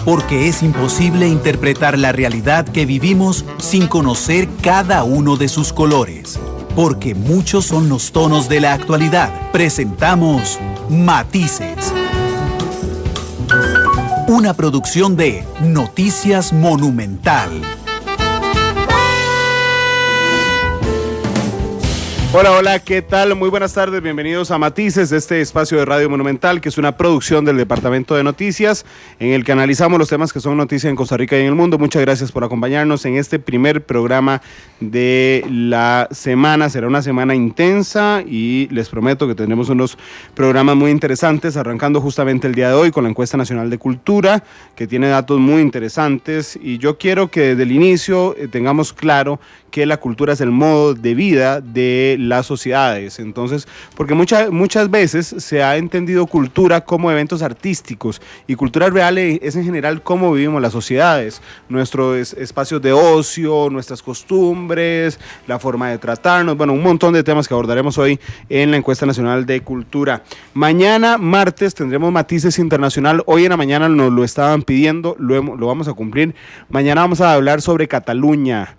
Porque es imposible interpretar la realidad que vivimos sin conocer cada uno de sus colores. Porque muchos son los tonos de la actualidad. Presentamos Matices. Una producción de Noticias Monumental. Hola, ¿qué tal? Muy buenas tardes, bienvenidos a Matices, este espacio de Radio Monumental, que es una producción del Departamento de Noticias, en el que analizamos los temas que son noticia en Costa Rica y en el mundo. Muchas gracias por acompañarnos en este primer programa de la semana. Será una semana intensa y les prometo que tendremos unos programas muy interesantes, arrancando justamente el día de hoy con la Encuesta Nacional de Cultura, que tiene datos muy interesantes, y yo quiero que desde el inicio tengamos claro que la cultura es el modo de vida de las sociedades. Entonces, porque muchas veces se ha entendido cultura como eventos artísticos, y cultura real es en general cómo vivimos las sociedades, nuestros espacios de ocio, nuestras costumbres, la forma de tratarnos, bueno, un montón de temas que abordaremos hoy en la Encuesta Nacional de Cultura. Mañana, martes, tendremos Matices Internacional. Hoy en la mañana nos lo estaban pidiendo, lo vamos a cumplir. Mañana vamos a hablar sobre Cataluña.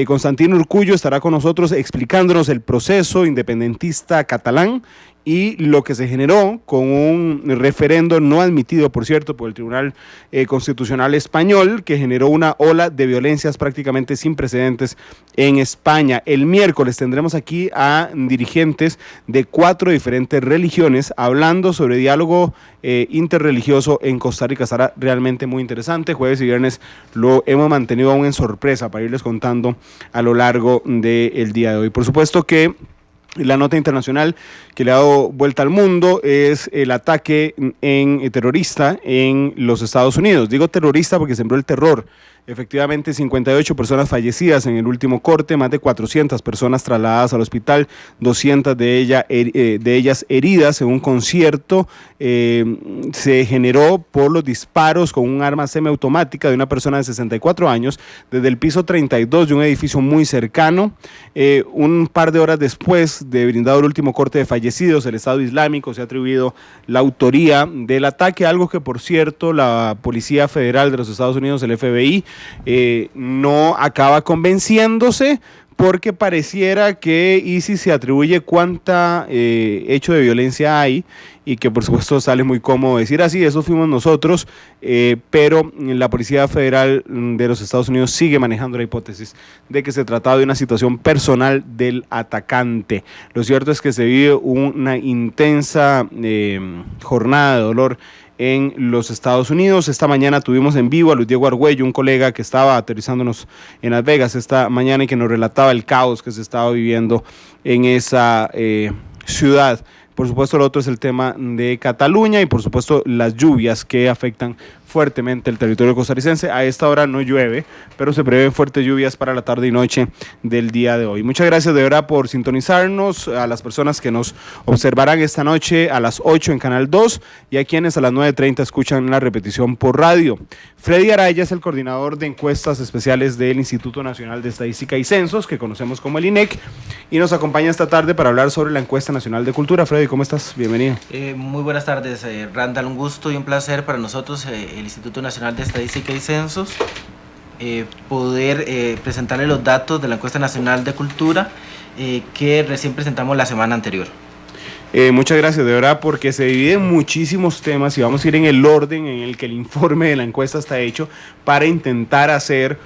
Constantino Urcullo estará con nosotros explicándonos el proceso independentista catalán y lo que se generó con un referendo no admitido, por cierto, por el Tribunal Constitucional Español, que generó una ola de violencias prácticamente sin precedentes en España. El miércoles tendremos aquí a dirigentes de 4 diferentes religiones hablando sobre diálogo interreligioso en Costa Rica. Estará realmente muy interesante. Jueves y viernes lo hemos mantenido aún en sorpresa para irles contando a lo largo del día de hoy. Por supuesto que la nota internacional que le ha dado vuelta al mundo es el ataque terrorista en los Estados Unidos. Digo terrorista porque sembró el terror. Efectivamente, 58 personas fallecidas en el último corte, más de 400 personas trasladadas al hospital, 200 de ellas heridas en un concierto. Se generó por los disparos con un arma semiautomática de una persona de 64 años desde el piso 32 de un edificio muy cercano. Un par de horas después de brindado el último corte de fallecidos, el Estado Islámico se ha atribuido la autoría del ataque, algo que, por cierto, la Policía Federal de los Estados Unidos, el FBI, no acaba convenciéndose, porque pareciera que ISIS se atribuye cuánta hecho de violencia hay, y que por supuesto sale muy cómodo decir así, eso fuimos nosotros, pero la Policía Federal de los Estados Unidos sigue manejando la hipótesis de que se trataba de una situación personal del atacante. Lo cierto es que se vive una intensa jornada de dolor en los Estados Unidos. Esta mañana tuvimos en vivo a Luis Diego Argüello, un colega que estaba aterrizándonos en Las Vegas esta mañana y que nos relataba el caos que se estaba viviendo en esa ciudad. Por supuesto, lo otro es el tema de Cataluña y por supuesto las lluvias que afectan fuertemente el territorio costarricense. A esta hora no llueve, pero se prevén fuertes lluvias para la tarde y noche del día de hoy. Muchas gracias de verdad por sintonizarnos, a las personas que nos observarán esta noche a las 8 en Canal 2 y a quienes a las 9:30 escuchan la repetición por radio. Freddy Araya es el coordinador de encuestas especiales del Instituto Nacional de Estadística y Censos, que conocemos como el INEC, y nos acompaña esta tarde para hablar sobre la Encuesta Nacional de Cultura. Freddy, ¿cómo estás? Bienvenido. Muy buenas tardes, Randall, un gusto y un placer para nosotros, el Instituto Nacional de Estadística y Censos, poder presentarle los datos de la Encuesta Nacional de Cultura que recién presentamos la semana anterior. Muchas gracias, de verdad, porque se dividen muchísimos temas y vamos a ir en el orden en el que el informe de la encuesta está hecho para intentar hacer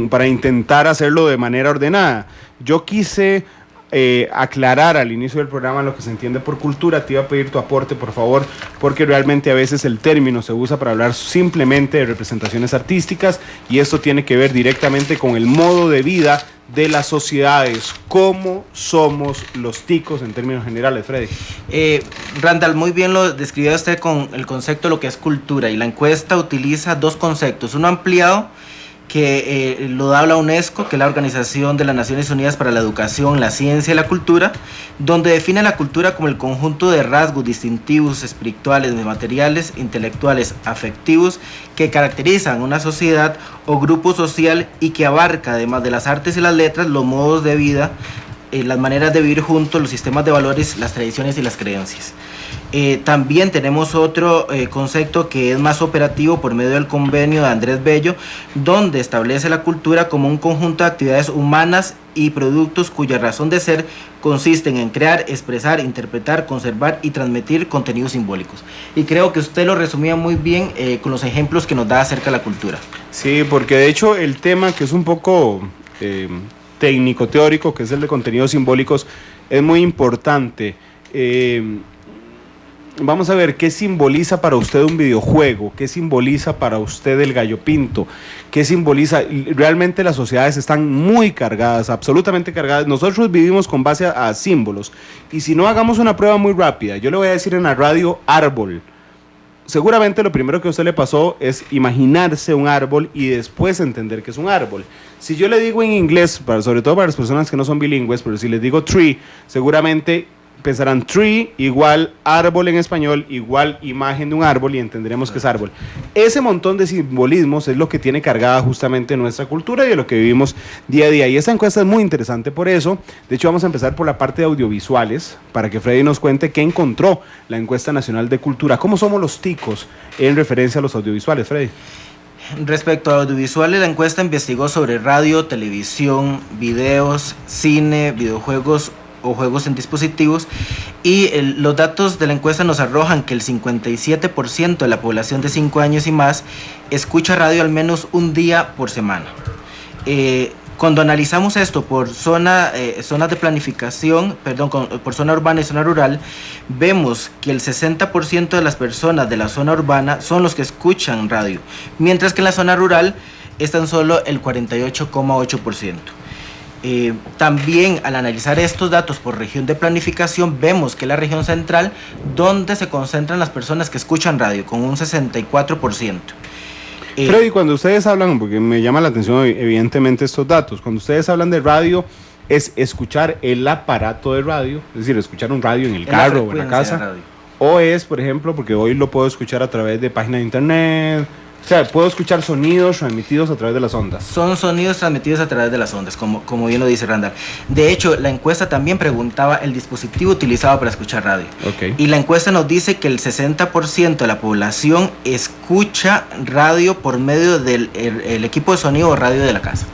para intentar hacerlo de manera ordenada. Yo quise aclarar al inicio del programa lo que se entiende por cultura. Te iba a pedir tu aporte, por favor, porque realmente a veces el término se usa para hablar simplemente de representaciones artísticas y esto tiene que ver directamente con el modo de vida de las sociedades, cómo somos los ticos en términos generales. Freddy. Randall, muy bien lo describió usted con el concepto de lo que es cultura, y la encuesta utiliza dos conceptos, uno ampliado que lo da la UNESCO, que es la Organización de las Naciones Unidas para la Educación, la Ciencia y la Cultura, donde define la cultura como el conjunto de rasgos distintivos, espirituales, materiales, intelectuales, afectivos, que caracterizan una sociedad o grupo social y que abarca, además de las artes y las letras, los modos de vida, las maneras de vivir juntos, los sistemas de valores, las tradiciones y las creencias. También tenemos otro concepto que es más operativo por medio del convenio de Andrés Bello, donde establece la cultura como un conjunto de actividades humanas y productos cuya razón de ser consisten en crear, expresar, interpretar, conservar y transmitir contenidos simbólicos. Y creo que usted lo resumía muy bien con los ejemplos que nos da acerca de la cultura. Sí, porque de hecho el tema, que es un poco técnico, teórico, que es el de contenidos simbólicos, es muy importante. Vamos a ver qué simboliza para usted un videojuego, qué simboliza para usted el gallo pinto, qué simboliza. Realmente las sociedades están muy cargadas, absolutamente cargadas. Nosotros vivimos con base a símbolos. Y si no, hagamos una prueba muy rápida. Yo le voy a decir en la radio árbol. Seguramente lo primero que a usted le pasó es imaginarse un árbol y después entender que es un árbol. Si yo le digo en inglés, sobre todo para las personas que no son bilingües, pero si les digo tree, seguramente pensarán tree igual árbol en español, igual imagen de un árbol, y entenderemos que es árbol. Ese montón de simbolismos es lo que tiene cargada justamente nuestra cultura y de lo que vivimos día a día. Y esta encuesta es muy interesante por eso. De hecho, vamos a empezar por la parte de audiovisuales para que Freddy nos cuente qué encontró la encuesta nacional de cultura. ¿Cómo somos los ticos en referencia a los audiovisuales, Freddy? Respecto a audiovisuales, la encuesta investigó sobre radio, televisión, videos, cine, videojuegos o juegos en dispositivos, y los datos de la encuesta nos arrojan que el 57% de la población de 5 años y más escucha radio al menos un día por semana. Cuando analizamos esto por zonas de planificación, por zona urbana y zona rural, vemos que el 60% de las personas de la zona urbana son los que escuchan radio, mientras que en la zona rural es tan solo el 48,8%. También al analizar estos datos por región de planificación, vemos que es la región central donde se concentran las personas que escuchan radio, con un 64%. Freddy, cuando ustedes hablan, porque me llama la atención evidentemente estos datos, cuando ustedes hablan de radio, ¿es escuchar el aparato de radio? Es decir, escuchar un radio en el carro o en la casa. O es, por ejemplo, porque hoy lo puedo escuchar a través de páginas de internet. O sea, puedo escuchar sonidos transmitidos a través de las ondas. Son sonidos transmitidos a través de las ondas, como bien lo dice Randall. De hecho, la encuesta también preguntaba el dispositivo utilizado para escuchar radio. Okay. Y la encuesta nos dice que el 60% de la población escucha radio por medio del el equipo de sonido o radio de la casa.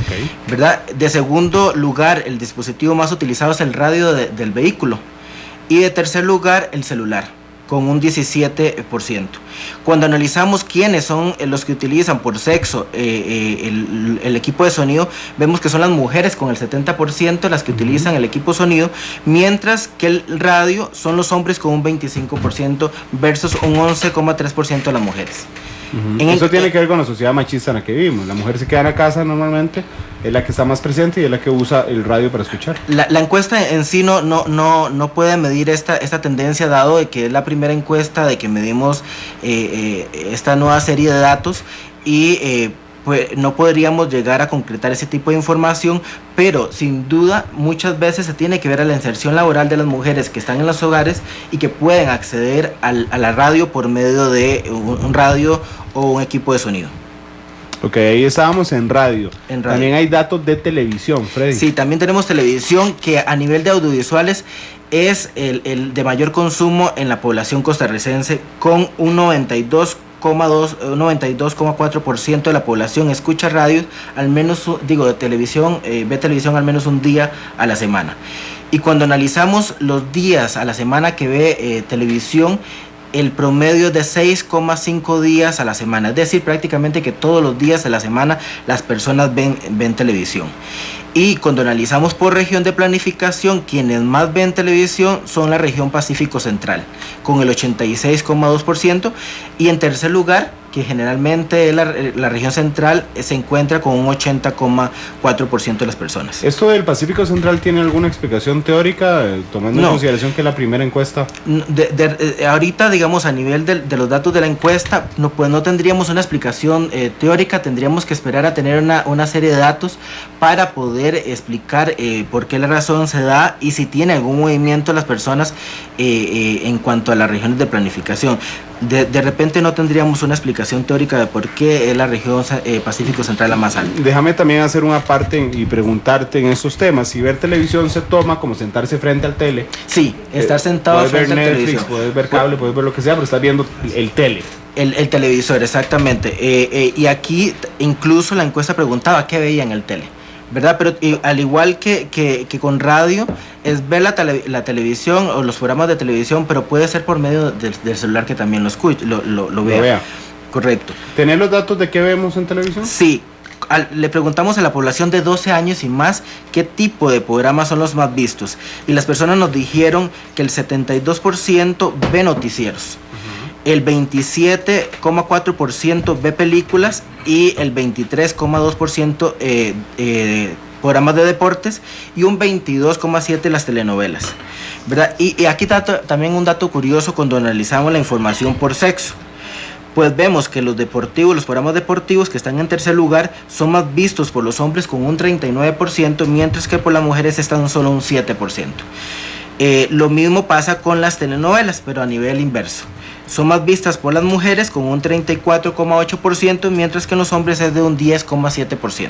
Okay. ¿Verdad? De segundo lugar, el dispositivo más utilizado es el radio del vehículo. Y de tercer lugar, el celular, con un 17%. Cuando analizamos quiénes son los que utilizan por sexo el equipo de sonido, vemos que son las mujeres con el 70% las que utilizan el equipo de sonido, mientras que el radio son los hombres con un 25% versus un 11,3% de las mujeres. Eso tiene que ver con la sociedad machista en la que vivimos. La mujer se queda en la casa normalmente, es la que está más presente y es la que usa el radio para escuchar. La encuesta en sí no puede medir esta tendencia, dado de que es la primera encuesta de que medimos esta nueva serie de datos, y pues no podríamos llegar a concretar ese tipo de información, pero sin duda muchas veces se tiene que ver a la inserción laboral de las mujeres que están en los hogares y que pueden acceder a la radio por medio de un radio o un equipo de sonido. Ok, ahí estábamos en radio. También hay datos de televisión, Freddy. Sí, también tenemos televisión, que a nivel de audiovisuales es el de mayor consumo en la población costarricense, con un 92,4% de la población escucha radio, al menos, de televisión, ve televisión al menos un día a la semana. Y cuando analizamos los días a la semana que ve televisión, el promedio es de 6,5 días a la semana, es decir, prácticamente que todos los días de la semana las personas ven televisión. Y cuando analizamos por región de planificación, quienes más ven televisión son la región Pacífico Central, con el 86,2%, y en tercer lugar, que generalmente la región central, se encuentra con un 80,4% de las personas. ¿Esto del Pacífico Central tiene alguna explicación teórica, tomando en consideración que es la primera encuesta? Ahorita, digamos, a nivel de los datos de la encuesta, pues no tendríamos una explicación teórica, tendríamos que esperar a tener una serie de datos para poder explicar por qué la razón se da y si tiene algún movimiento las personas en cuanto a las regiones de planificación. de repente no tendríamos una explicación teórica de por qué es la región Pacífico Central la más alta. Déjame también hacer una parte y preguntarte en estos temas. Si ver televisión se toma como sentarse frente al tele. Sí, estar sentado frente al televisor. Puedes ver Netflix, puedes ver cable, puedes ver lo que sea, pero estás viendo el tele. El televisor, exactamente. Y aquí incluso la encuesta preguntaba qué veía en el tele, ¿verdad? Pero al igual que con radio, es ver la televisión o los programas de televisión, pero puede ser por medio del celular que también lo vea. Correcto. ¿Tenés los datos de qué vemos en televisión? Sí. Le preguntamos a la población de 12 años y más qué tipo de programas son los más vistos. Y las personas nos dijeron que el 72% ve noticieros. El 27,4% ve películas y el 23,2% programas de deportes y un 22,7% las telenovelas, ¿verdad? Y aquí está también un dato curioso cuando analizamos la información por sexo. Pues vemos que los programas deportivos que están en tercer lugar son más vistos por los hombres con un 39%, mientras que por las mujeres están solo un 7%. Lo mismo pasa con las telenovelas, pero a nivel inverso. Son más vistas por las mujeres con un 34,8%, mientras que en los hombres es de un 10,7%.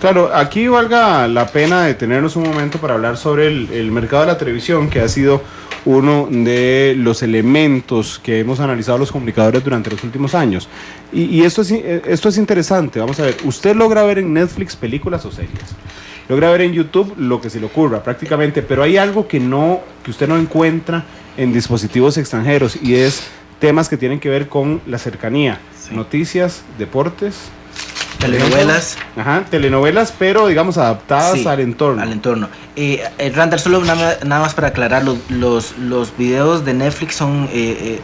Claro, aquí valga la pena detenernos un momento para hablar sobre el mercado de la televisión, que ha sido uno de los elementos que hemos analizado los comunicadores durante los últimos años. Y esto es interesante. Vamos a ver, usted logra ver en Netflix películas o series. Logra ver en YouTube lo que se le ocurra prácticamente, pero hay algo que usted no encuentra en dispositivos extranjeros y es temas que tienen que ver con la cercanía, sí. Noticias, deportes, telenovelas. Ajá, telenovelas, pero digamos adaptadas sí, al entorno. Al entorno. Randall, solo nada más para aclarar, los videos de Netflix son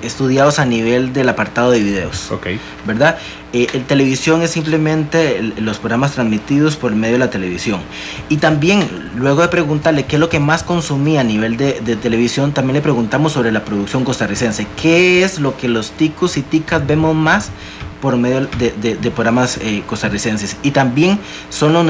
estudiados a nivel del apartado de videos. Okay. ¿Verdad? El televisión es simplemente los programas transmitidos por medio de la televisión. Y también, luego de preguntarle qué es lo que más consumía a nivel de televisión, también le preguntamos sobre la producción costarricense. ¿Qué es lo que los ticos y ticas vemos más por medio de programas costarricenses? Y también son los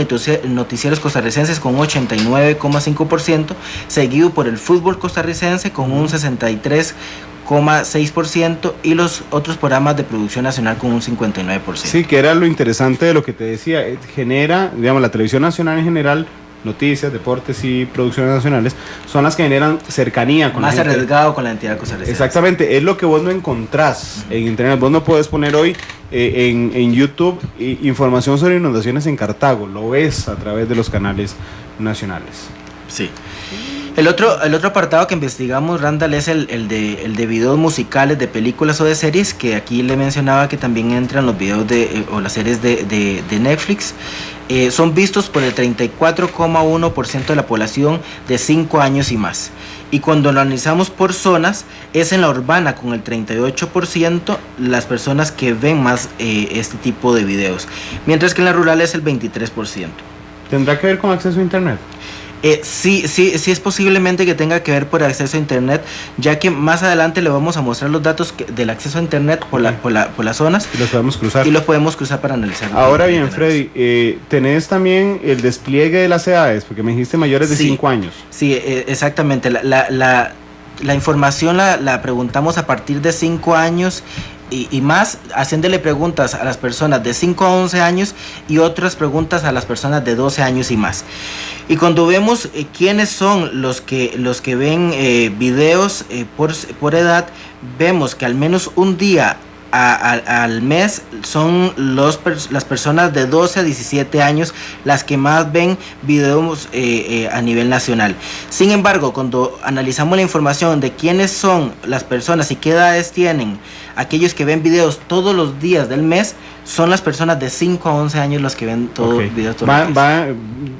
noticieros costarricenses con 89,5%, seguido por el fútbol costarricense con un 63,6% y los otros programas de producción nacional con un 59%. Sí, que era lo interesante de lo que te decía, genera, digamos, la televisión nacional en general, noticias, deportes y producciones nacionales son las que generan cercanía con más la gente. Arriesgado con la entidad costarricense. Exactamente, es lo que vos no encontrás en internet. Vos no podés poner hoy en YouTube información sobre inundaciones en Cartago, lo ves a través de los canales nacionales. Sí. El otro apartado que investigamos, Randall, es el de videos musicales de películas o de series, que aquí le mencionaba que también entran los videos o las series de Netflix. Son vistos por el 34,1% de la población de 5 años y más. Y cuando lo analizamos por zonas, es en la urbana con el 38% las personas que ven más este tipo de videos, mientras que en la rural es el 23%. ¿Tendrá que ver con acceso a internet? Sí es posiblemente que tenga que ver por acceso a internet, ya que más adelante le vamos a mostrar los datos del acceso a internet por las zonas. Y los podemos cruzar. Y los podemos cruzar para analizar. Ahora bien, Freddy, tenés también el despliegue de las edades, porque me dijiste mayores de 5 años. Sí, exactamente. La información la preguntamos a partir de 5 años y más, haciéndole preguntas a las personas de 5 a 11 años y otras preguntas a las personas de 12 años y más. Y cuando vemos quiénes son los que ven videos por edad, vemos que al menos un día al mes son las personas de 12 a 17 años las que más ven videos a nivel nacional. Sin embargo, cuando analizamos la información de quiénes son las personas y qué edades tienen aquellos que ven videos todos los días del mes, son las personas de 5 a 11 años los que ven videos todos los días.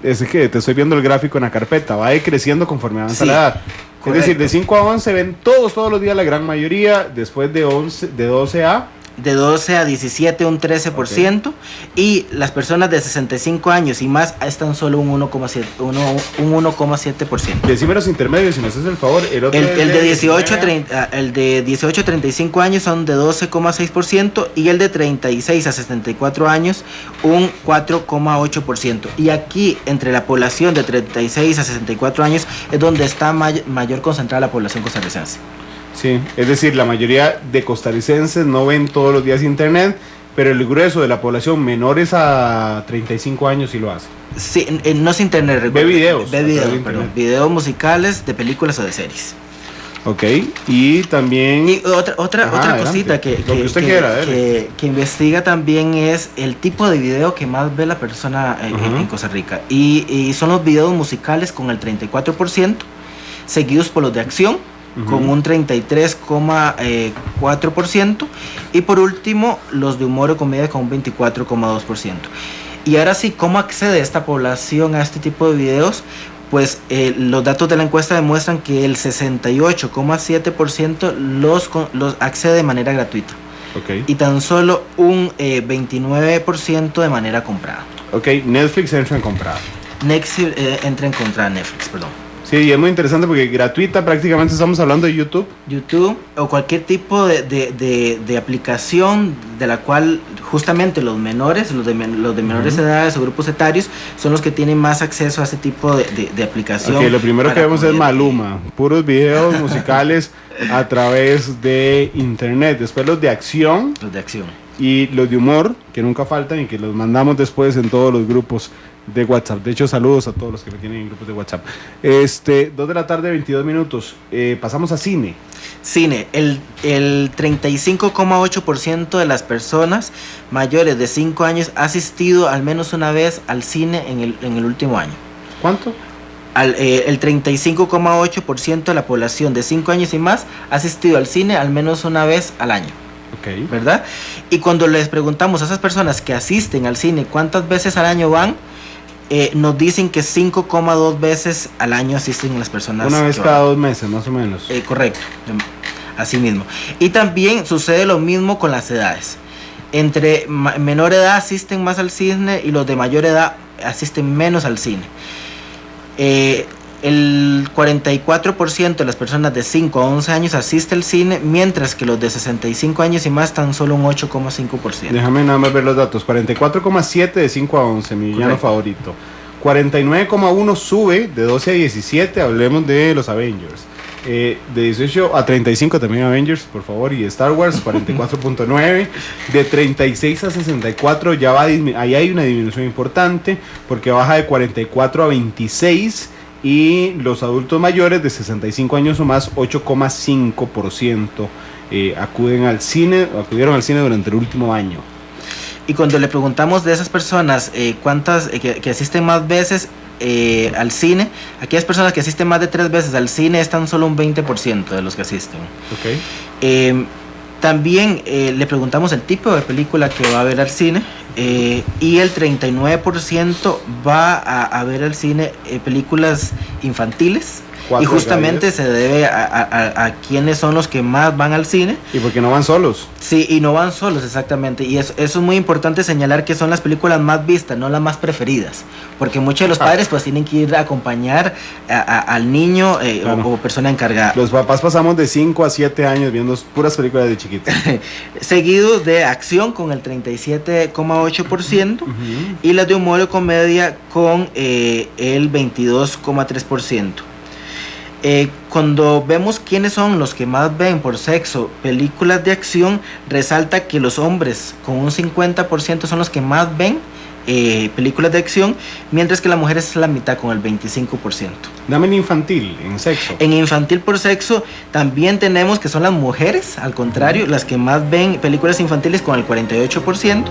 Es que te estoy viendo el gráfico en la carpeta, va decreciendo conforme avanza la edad. Correcto. Es decir, de 5 a 11 ven todos los días la gran mayoría, después de 12 a... De 12 a 17 un 13%, y las personas de 65 años y más están solo un 1,7%. Decime los intermedios, si me haces el favor. El de 18 a 35 años son de 12,6% y el de 36 a 64 años un 4,8%. Y aquí, entre la población de 36 a 64 años, es donde está mayor concentrada la población costarricense. Sí, es decir, la mayoría de costarricenses no ven todos los días internet, pero el grueso de la población menores a 35 años sí lo hace. Sí, no es internet. Ve videos. Ve videos, perdón. Videos musicales de películas o de series. Ok, y también... Y otra cosita que investiga también es el tipo de video que más ve la persona en Costa Rica. Y son los videos musicales con el 34%, seguidos por los de acción, con un 33,4%, y por último los de humor o comedia con un 24,2%. Y ahora sí, ¿cómo accede esta población a este tipo de videos? Pues los datos de la encuesta demuestran que el 68,7% los accede de manera gratuita. Okay. Y tan solo un 29% de manera comprada. Ok, Netflix entra en comprada. Netflix entra en comprada Netflix, perdón. Sí, y es muy interesante porque gratuita prácticamente estamos hablando de YouTube. YouTube o cualquier tipo de aplicación de la cual justamente los menores, los de menores edades o grupos etarios son los que tienen más acceso a este tipo de aplicación. Ok, lo primero que vemos es Maluma, puros videos musicales a través de internet. Después los de acción. Los de acción. Y los de humor, que nunca faltan y que los mandamos después en todos los grupos de WhatsApp. De hecho, saludos a todos los que me tienen en grupos de WhatsApp. 2 de la tarde, 22 minutos. Pasamos a cine. Cine. El 35,8% de las personas mayores de 5 años ha asistido al menos una vez al cine en el último año. ¿Cuánto? El 35,8% de la población de 5 años y más ha asistido al cine al menos una vez al año. Okay. ¿Verdad? Y cuando les preguntamos a esas personas que asisten al cine cuántas veces al año van, nos dicen que 5,2 veces al año asisten las personas. Una vez cada 2 meses, más o menos. Correcto, así mismo. Y también sucede lo mismo con las edades. Entre menor edad asisten más al cine y los de mayor edad asisten menos al cine. El 44% de las personas de 5 a 11 años asiste al cine, mientras que los de 65 años y más tan solo un 8,5%. Déjame nada más ver los datos. 44,7 de 5 a 11, mi villano favorito. 49,1 sube de 12 a 17, hablemos de los Avengers. De 18 a 35 también Avengers, por favor, y Star Wars, 44,9. De 36 a 64 ya va ahí hay una disminución importante, porque baja de 44 a 26. Y los adultos mayores de 65 años o más, 8,5% acudieron al cine durante el último año. Y cuando le preguntamos de esas personas cuántas que asisten más veces al cine, aquellas personas que asisten más de 3 veces al cine es tan solo un 20% de los que asisten. Okay. También le preguntamos el tipo de película que va a ver al cine, y el 39% va a ver al cine películas infantiles. Y justamente se debe a quienes son los que más van al cine. ¿Y por qué no van solos? Sí, y no van solos, exactamente. Y eso es muy importante señalar que son las películas más vistas, no las más preferidas. Porque muchos de los padres pues tienen que ir a acompañar al niño o persona encargada. Los papás pasamos de 5 a 7 años viendo puras películas de chiquitos. Seguidos de acción con el 37,8%, y las de humor o comedia con el 22,3%. Cuando vemos quiénes son los que más ven por sexo películas de acción, resalta que los hombres con un 50% son los que más ven películas de acción, mientras que la mujer es la mitad con el 25%. Dame en infantil, en sexo. En infantil por sexo también tenemos que son las mujeres, al contrario, las que más ven películas infantiles con el 48%,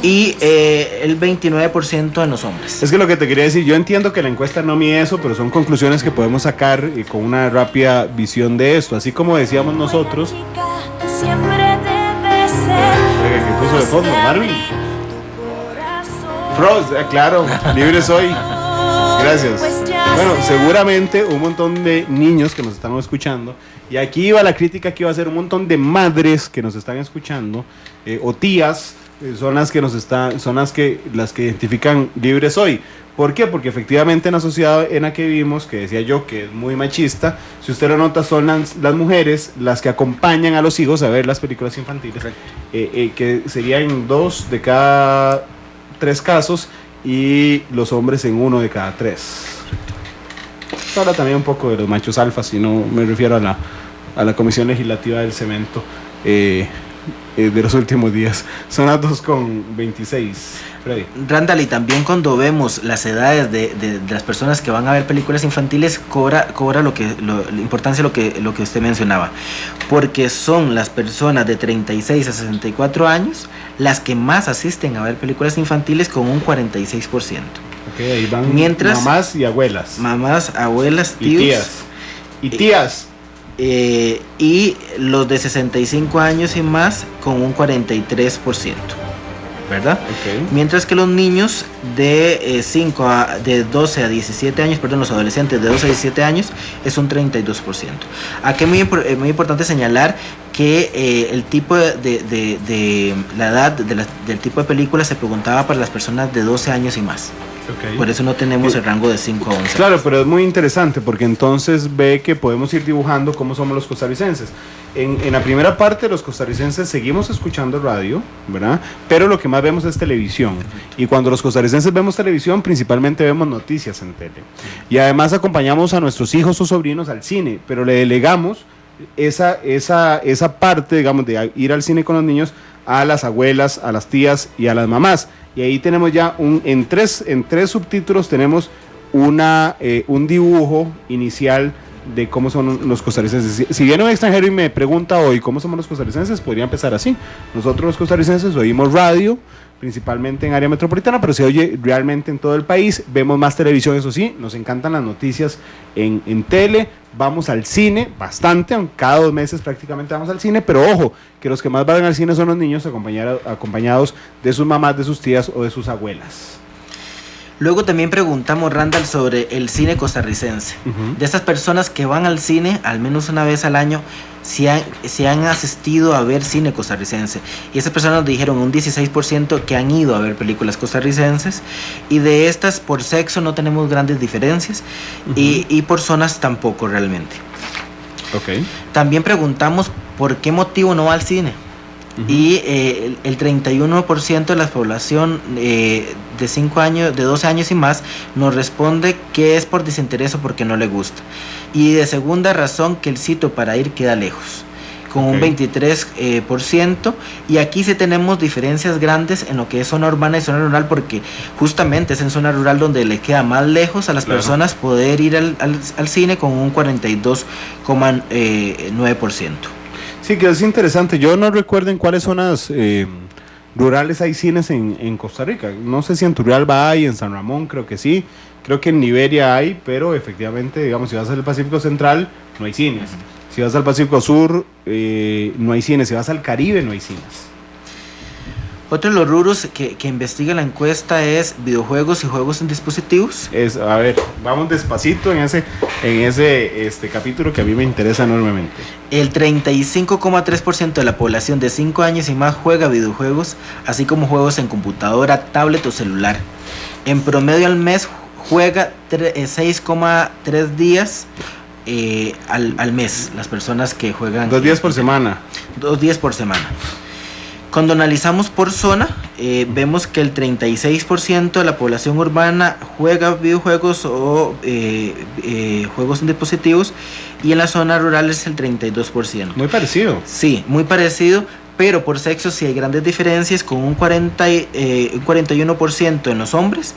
y el 29% en los hombres. Es que lo que te quería decir, yo entiendo que la encuesta no mide eso, pero son conclusiones que podemos sacar con una rápida visión de esto. Así como decíamos nosotros. ¿Qué puso de fondo, Marvin? Frost, claro, libre soy. Gracias. Bueno, seguramente un montón de niños que nos están escuchando, y aquí iba la crítica que iba a hacer, un montón de madres que nos están escuchando, o tías, son las que las que identifican libre soy. ¿Por qué? Porque efectivamente en la sociedad en la que vivimos, que decía yo que es muy machista, si usted lo nota, son las mujeres las que acompañan a los hijos a ver las películas infantiles, que serían 2 de cada 3 casos, y los hombres en 1 de cada 3. Habla también un poco de los machos alfas, y no me refiero a a la Comisión Legislativa del Cemento de los últimos días. Son las 2:26. Freddy. Randall, y también cuando vemos las edades de las personas que van a ver películas infantiles, cobra la importancia lo que usted mencionaba, porque son las personas de 36 a 64 años las que más asisten a ver películas infantiles, con un 46%. Okay, ahí van. Mientras mamás y abuelas. Mamás, abuelas, tíos y tías. Y los de 65 años y más con un 43%, ¿verdad? Okay. Mientras que los niños de 12 a 17 años, perdón, los adolescentes de 12 a 17 años es un 32%. Aquí es muy importante señalar que el tipo de la edad del tipo de película se preguntaba para las personas de 12 años y más. Okay. Por eso no tenemos el rango de 5 a 11. Claro, pero es muy interesante porque entonces ve que podemos ir dibujando cómo somos los costarricenses. En la primera parte, los costarricenses seguimos escuchando radio, ¿verdad? Pero lo que más vemos es televisión. Y cuando los costarricenses vemos televisión, principalmente vemos noticias en tele. Y además acompañamos a nuestros hijos o sobrinos al cine, pero le delegamos esa parte, digamos, de ir al cine con los niños a las abuelas, a las tías y a las mamás. Y ahí tenemos ya en tres subtítulos tenemos un dibujo inicial de cómo son los costarricenses. Si viene un extranjero y me pregunta hoy cómo somos los costarricenses, podría empezar así. Nosotros los costarricenses oímos radio, principalmente en área metropolitana, pero se oye realmente en todo el país. Vemos más televisión, eso sí, nos encantan las noticias en tele. Vamos al cine bastante, aunque cada 2 meses prácticamente vamos al cine, pero ojo, que los que más van al cine son los niños acompañados de sus mamás, de sus tías o de sus abuelas. Luego también preguntamos, Randall, sobre el cine costarricense. De estas personas que van al cine al menos una vez al año, si han asistido a ver cine costarricense. Y esas personas nos dijeron un 16% que han ido a ver películas costarricenses. Y de estas, por sexo no tenemos grandes diferencias. Y por zonas tampoco realmente. Okay. También preguntamos por qué motivo no va al cine. Y el 31% de la población de 12 años y más nos responde que es por desinterés o porque no le gusta. Y de segunda razón, que el sitio para ir queda lejos, con un 23%. Y aquí sí tenemos diferencias grandes en lo que es zona urbana y zona rural, porque justamente es en zona rural donde le queda más lejos a las personas poder ir al cine, con un 42,9%. Sí, que es interesante. Yo no recuerdo en cuáles zonas rurales hay cines en Costa Rica. No sé si en Turrialba hay, en San Ramón creo que sí. Creo que en Liberia hay, pero efectivamente, digamos, si vas al Pacífico Central, no hay cines. Si vas al Pacífico Sur, no hay cines. Si vas al Caribe, no hay cines. Otro de los rubros que investiga la encuesta es videojuegos y juegos en dispositivos. A ver, vamos despacito en ese capítulo que a mí me interesa enormemente. El 35,3% de la población de 5 años y más juega videojuegos, así como juegos en computadora, tablet o celular. En promedio al mes juega 6,3 días al mes las personas que juegan. 2 días por semana. 2 días por semana. Cuando analizamos por zona, vemos que el 36% de la población urbana juega videojuegos o juegos en dispositivos, y en la zona rural es el 32%. Muy parecido. Sí, muy parecido, pero por sexo sí hay grandes diferencias, con un 41% en los hombres,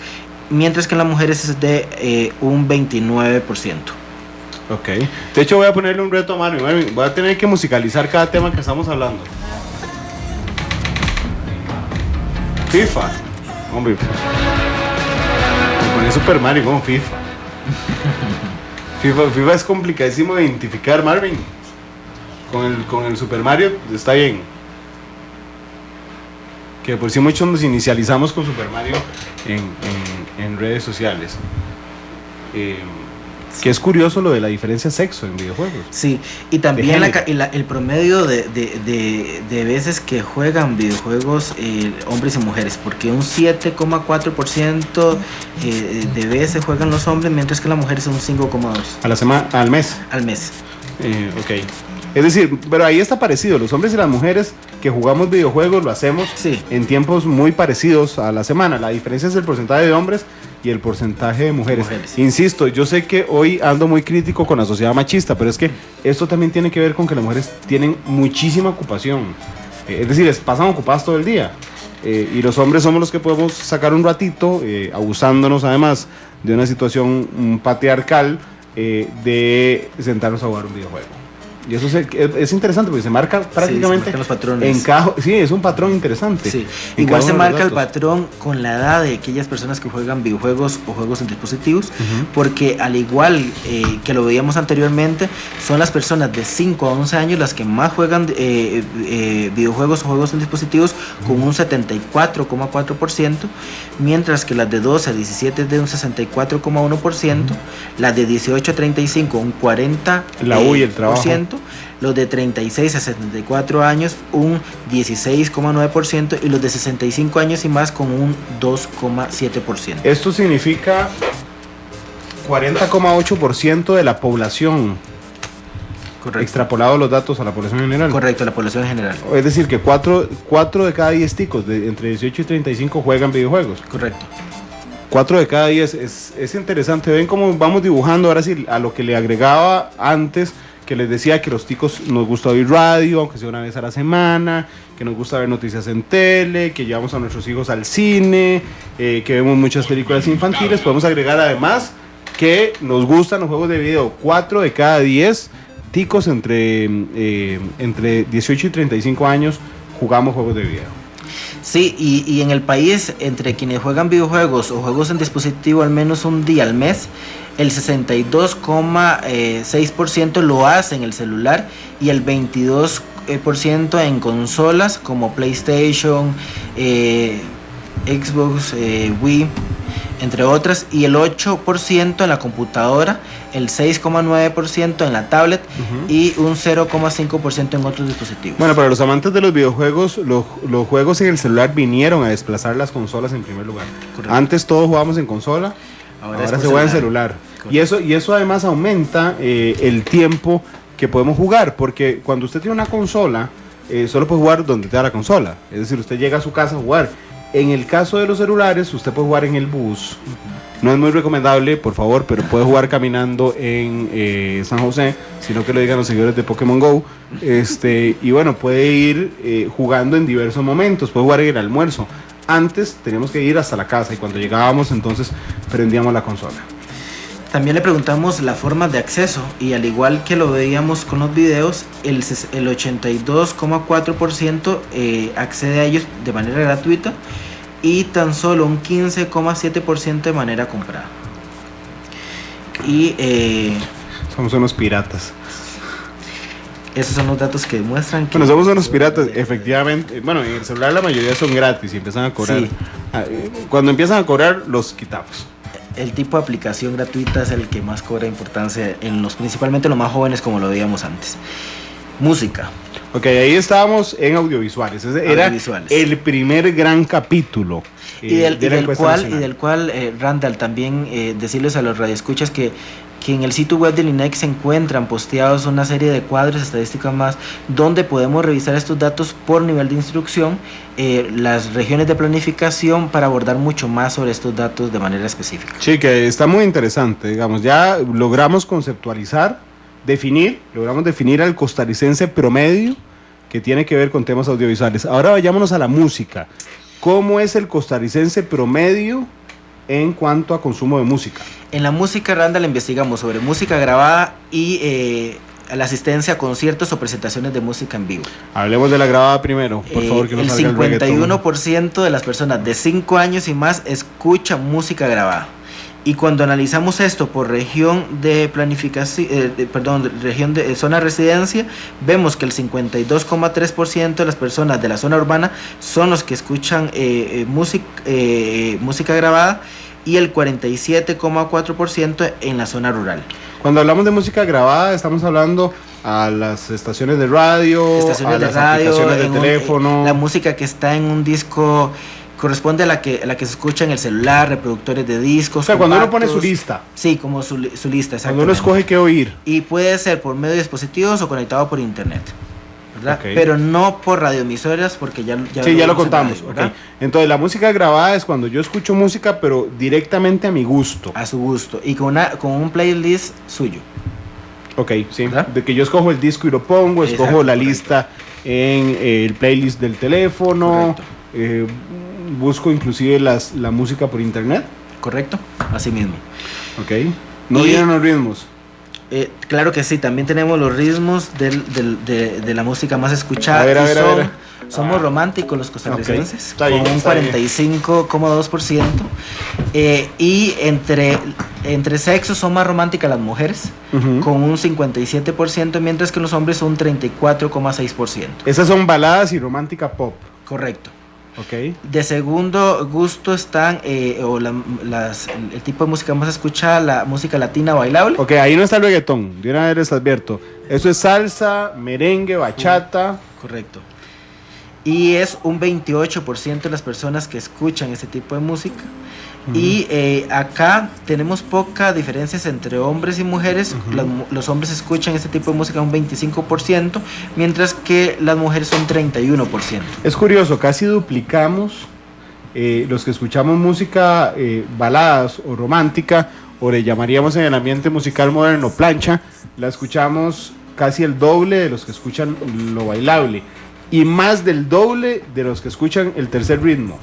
mientras que en las mujeres es de un 29%. Ok. De hecho, voy a ponerle un reto a Marvin. Voy a tener que musicalizar cada tema que estamos hablando. FIFA, hombre, me pone Super Mario como FIFA. FIFA es complicadísimo de identificar, Marvin. Con el Super Mario está bien. Que por si muchos nos inicializamos con Super Mario en redes sociales. Que es curioso lo de la diferencia de sexo en videojuegos. Sí, y también el promedio de veces que juegan videojuegos hombres y mujeres, porque un 7,4% de veces juegan los hombres, mientras que las mujeres son un 5,2%. ¿A la semana? ¿Al mes? Al mes. Ok. Es decir, pero ahí está parecido, los hombres y las mujeres que jugamos videojuegos lo hacemos en tiempos muy parecidos a la semana. La diferencia es el porcentaje de hombres y el porcentaje de mujeres. Insisto, yo sé que hoy ando muy crítico con la sociedad machista, pero es que esto también tiene que ver con que las mujeres tienen muchísima ocupación. Es decir, pasan ocupadas todo el día. Y los hombres somos los que podemos sacar un ratito, abusándonos además de una situación patriarcal, de sentarnos a jugar un videojuego. Y eso es interesante porque se marca prácticamente, se marcan los patrones. Sí, es un patrón interesante. Sí. Igual se marca el patrón con la edad de aquellas personas que juegan videojuegos o juegos en dispositivos, porque al igual que lo veíamos anteriormente, son las personas de 5 a 11 años las que más juegan videojuegos o juegos en dispositivos, con un 74,4%, mientras que las de 12 a 17 de un 64,1%, las de 18 a 35 un 40%, la U y el trabajo. Los de 36 a 74 años un 16,9% y los de 65 años y más con un 2,7%. Esto significa 40,8% de la población. Correcto. Extrapolado los datos a la población general. Correcto, la población general. Es decir, que 4 de cada 10 ticos entre 18 y 35 juegan videojuegos. Correcto. 4 de cada 10 es interesante. Ven cómo vamos dibujando ahora sí a lo que le agregaba antes, que les decía que los ticos nos gusta oír radio, aunque sea una vez a la semana, que nos gusta ver noticias en tele, que llevamos a nuestros hijos al cine, que vemos muchas películas infantiles. Podemos agregar además que nos gustan los juegos de video. 4 de cada 10 ticos entre 18 y 35 años jugamos juegos de video. Sí, y en el país, entre quienes juegan videojuegos o juegos en dispositivo al menos un día al mes, el 62,6% lo hace en el celular y el 22% en consolas como PlayStation, Xbox, Wii, entre otras, y el 8% en la computadora, el 6,9% en la tablet y un 0,5% en otros dispositivos. Bueno, para los amantes de los videojuegos, los juegos en el celular vinieron a desplazar las consolas en primer lugar. Correcto. Antes todos jugábamos en consola, ahora se juega en celular. Y eso además aumenta el tiempo que podemos jugar, porque cuando usted tiene una consola, solo puede jugar donde te da la consola. Es decir, usted llega a su casa a jugar. En el caso de los celulares, usted puede jugar en el bus. No es muy recomendable, por favor, pero puede jugar caminando en San José, sino que lo digan los seguidores de Pokémon GO. Y bueno, puede ir jugando en diversos momentos, puede jugar en el almuerzo. Antes teníamos que ir hasta la casa y cuando llegábamos entonces prendíamos la consola. También le preguntamos la forma de acceso y al igual que lo veíamos con los videos, el 82,4% accede a ellos de manera gratuita y tan solo un 15,7% de manera comprada. Y somos unos piratas. Esos son los datos que demuestran que... Bueno, somos unos piratas, efectivamente. Bueno, en el celular la mayoría son gratis y empiezan a cobrar. Sí. Cuando empiezan a cobrar, los quitamos. El tipo de aplicación gratuita es el que más cobra importancia principalmente los más jóvenes, como lo veíamos antes. Música. Ok, ahí estábamos en audiovisuales. Ese era el primer gran capítulo. Y del cual, Randall, también decirles a los radioescuchas que en el sitio web del INEC se encuentran posteados una serie de cuadros, estadísticas más, donde podemos revisar estos datos por nivel de instrucción, las regiones de planificación, para abordar mucho más sobre estos datos de manera específica. Sí, que está muy interesante, digamos, ya logramos conceptualizar, logramos definir al costarricense promedio que tiene que ver con temas audiovisuales. Ahora vayámonos a la música. ¿Cómo es el costarricense promedio en cuanto a consumo de música? En la música, Randall, investigamos sobre música grabada y la asistencia a conciertos o presentaciones de música en vivo. Hablemos de la grabada primero, por favor, que no salga el reggaetón. El 51% de las personas de 5 años y más escucha música grabada. Y cuando analizamos esto por región de planificación, región de zona de residencia, vemos que el 52,3% de las personas de la zona urbana son los que escuchan música grabada y el 47,4% en la zona rural. Cuando hablamos de música grabada, estamos hablando a las estaciones de radio, aplicaciones de teléfono. La música que está en un disco corresponde a la que se escucha en el celular, reproductores de discos. O sea, cuando uno pone su lista. Sí, como su lista, exactamente. Cuando uno escoge qué oír. Y puede ser por medio de dispositivos o conectado por internet. ¿verdad? Okay. Pero no por radioemisoras, porque ya lo contamos. Radio, ¿verdad? Okay. Entonces, la música grabada es cuando yo escucho música, pero directamente a mi gusto. A su gusto. Y con un playlist suyo. Ok, sí. ¿verdad? De que yo escojo el disco y lo pongo, escojo Exacto, la correcto. lista en el playlist del teléfono, busco inclusive la música por internet. ¿Correcto? Así mismo. Ok. No Y- vienen los ritmos. Claro que sí, también tenemos los ritmos de la música más escuchada. A ver, y a ver. somos románticos los costarricenses, Ok, está bien, con un está bien. 45,2%. Y entre sexos son más románticas las mujeres, Ujú. con un 57%, mientras que los hombres son un 34,6%. Esas son baladas y romántica pop. Correcto. Ok. De segundo gusto están, el tipo de música más escuchada, la música latina bailable. Ok, ahí no está el reggaetón. De una vez les advierto. Eso es salsa, merengue, bachata. Correcto. Y es un 28% de las personas que escuchan este tipo de música. Y acá tenemos pocas diferencias entre hombres y mujeres. Los hombres escuchan este tipo de música un 25%, mientras que las mujeres son 31%. Es curioso, casi duplicamos los que escuchamos música baladas o romántica, o le llamaríamos en el ambiente musical moderno plancha, la escuchamos casi el doble de los que escuchan lo bailable y más del doble de los que escuchan el tercer ritmo.